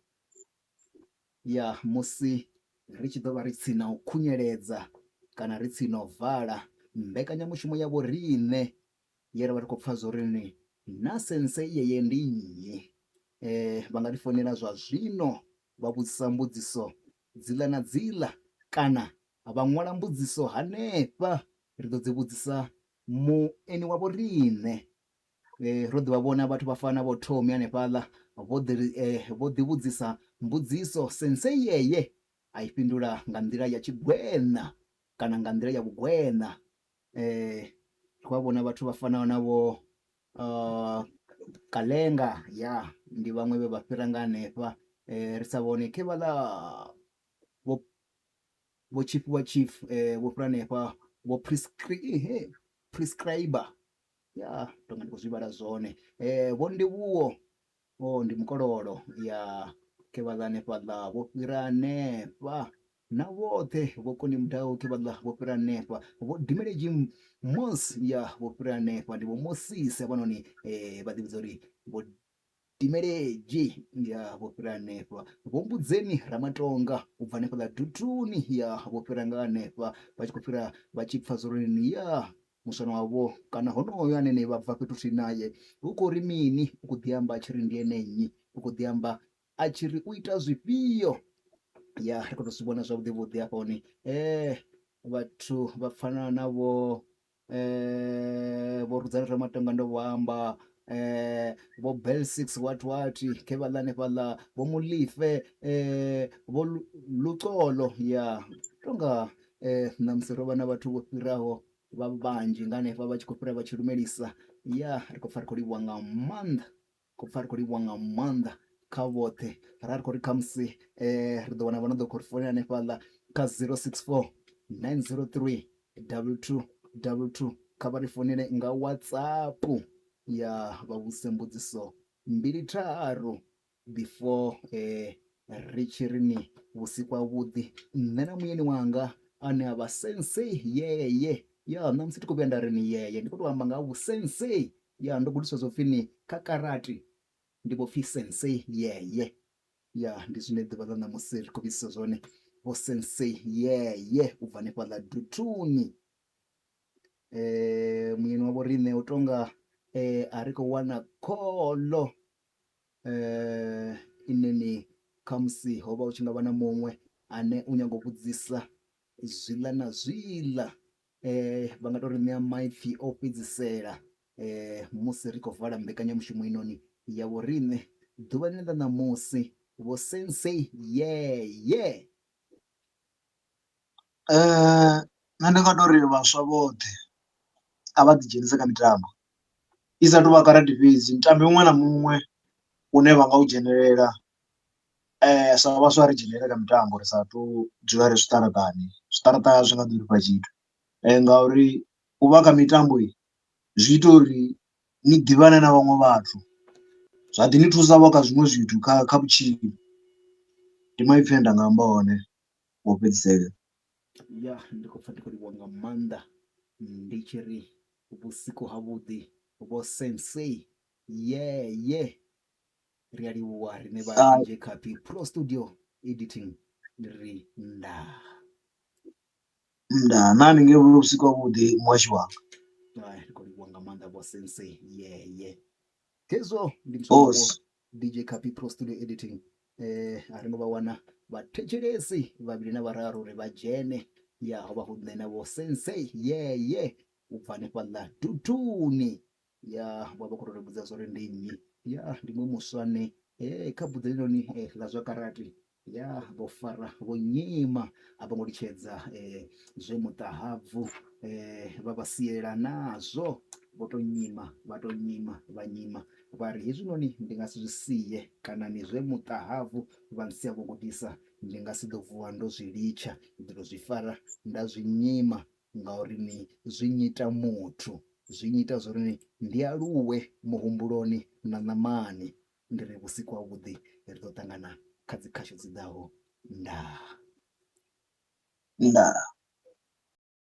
A: Ya musi ri tshi ḓo vha ri tsini u khunyeledza kana ri tsini u vala mbekanyamushumo ya vho riṋe ye ra vha ri khou pfha zwo ri ni na sensei yeye ndi nnyi. Vha nga ri founela zwa zwino vha vhudzisa mbudziso dziḽa na dziḽa kana vha ṅwala mbudziso hanefha ri ḓo dzi vhudzisa mueni wa vho riṋe. Ro ḓi vha vhona vhathu vha fana vho Tommy hanefhaḽa vho ḓi vhudzisa mbudziso sensei yeye a i fhindula nga nḓila ya Tshigwena kana nga nḓila ya Vhugwena. Ri khou vhona vhathu vha fanaho na vho Kalenga, ya ndi vhaṅwe vhe vha fhira nga hanefha. Ri sa vhone khe vhaḽa vho chief wa chief vho fhira hanefha vho prescriber, ya tonga ndi khou zwi vhala zwone. Vho Ndivhuwo ndi mukololo, ya khe vhaḽa hanefhaḽa vho fhira hanefha na vhoṱhe vho koni mudau khe vhaḽa vho fhira hanefha. Vho Dimeleji Mos, ya vho fhira hanefha ndi vho Mosisi havhanoni vha ḓi vhidza uri vho Timereji ya vho fhira hanefha, vho Mbudzeni Ramatonga u bva hanefhaḽa Dutuni ya vho fhira nga hanefha vha tshi khou fhira vha tshi pfha zwo ni ya muswana wavho kana honoyo ane vha bva fhethu huthihi naye hu khou ri mini, u khou ḓi amba a tshi ri ndi ene nnyi, u khou ḓi amba a tshi ri u ita zwifhio. Ya ri khou tou zwi vhona zwavhuḓi vhuḓi hafha hone vhathu vha pfana na vho Rudzani Ramatonga ndo vho amba vho Bell 6 what khe vhaḽa hanefhaḽa vho Mulife vho Luxolo ya tonga ṋamusi ro vha na vhathu vho fhiraho vha vhanzhi nga hanefha vha tshi khou fhira vha tshi lumelisa. Ya ri khou pfha ri khou livhuwa nga maanḓa, khou pfha ri khou livhuwa nga maanḓa kha vhoṱhe ra ri khou ri khamusi ri ḓo wana vha no ḓo khou ri founela hanefhaḽa kha 064 903 2222 kha vha ri founele nga WhatsApp ya vha vhudzise mbudziso mbili tharu before ri tshi ri ni vhusiku havhuḓi nṋe na muyeni wanga ane a vha Sensei Yeye. Ya ṋamusi ti khou vhuya nda ri ni yeye, ndi khou tou amba nga ha vhusensei. Ya ndo gudiswa zwo pfhi ni kha karate ndi vho pfhi Sensei Yeye. Ya ndi zwine ḓuvha ḽa ṋamusi ri khou vhudzisa zwone vho Sensei Yeye u bva hanefhaḽa Dutuni. Muyeni wavho riṋe u tonga a ri khou wana khoḽo ine ni khamusi ho vha hu tshi nga vha na muṅwe ane u nyago u vhudzisa zwiḽa na zwiḽa vha nga tou ri ṋea maipfhi o fhedzisela musi ri khou vala mbekanyamushumo inoni ya vho riṋe ḓuvha ḽine ḽa ṋamusi vho Sensei Yeye.
B: Nṋe ndi nga tou ri vhaswa vhoṱhe a vha ḓi dzhenise kha mitambo i sa tou vha karate fhedzi, mutambi muṅwe na muṅwe une vha nga u dzhenelela. Sa vhaswa ri dzhenelele kha mitambo ri sa tou dzula ri zwiṱaraṱani, zwiṱaraṱa zwi nga ḓi ri fha tshithu ngauri u vha kha mitambo zwi ita uri ni ḓivhane na vhaṅwe vhathu, zwa ḓi ni thusa vho kha zwiṅwe zwithu kha vhutshilo. Ndi maipfhi ane nda nga amba one wo fhedzisela.
A: Ya ndi khou pfha ndi khou livhuwa nga maanḓa ndi tshi ri vhusiku havhuḓi vho Sensei Yeye. Ri a livhuwa riṋe vha DJ Copy Pro Studio Editing ndi ri ndaa
B: na haningei vhusiku havhuḓi muhashi wanga.
A: Ri khou livhuwa nga maanḓa vho Sensei Yeye. Hezwo ndi muswa DJ Copy Pro Studio Editing. A ri ngo vha wana vhathetshelesi vhavhili na vhararu uri vha dzhene. Ya ho vha hu nṋe na vho Sensei Yeye u bva hanefhaḽa Dutuni. Ya vha vha khou tou ri vhudza zwo ri ndi nnyi. Ya ndi muṅwe muswa ane kha buḓo ḽinoni ḽa zwa karate ya vho fara vho nyima a vho ngo litshedza zwe muṱahabvu vha vha siela nazwo. Vho tou nyima vha tou nyima vha nyima vha ri hezwinoni ndi nga si zwi sie kana ni zwe muṱahabvu vha nsia vho gudisa ndi nga si ḓo vuwa ndo zwi litsha, ndi ḓo tou zwi fara nda zwi nyima ngauri ni zwi nyita muthu, zwi nyita zwo ri ndi aluwe muhumbuloni na ṋamani. Ndi ri vhusiku havhuḓi ri ḓo ṱangana kha dzi khasho dzi ḓaho. Ndaa.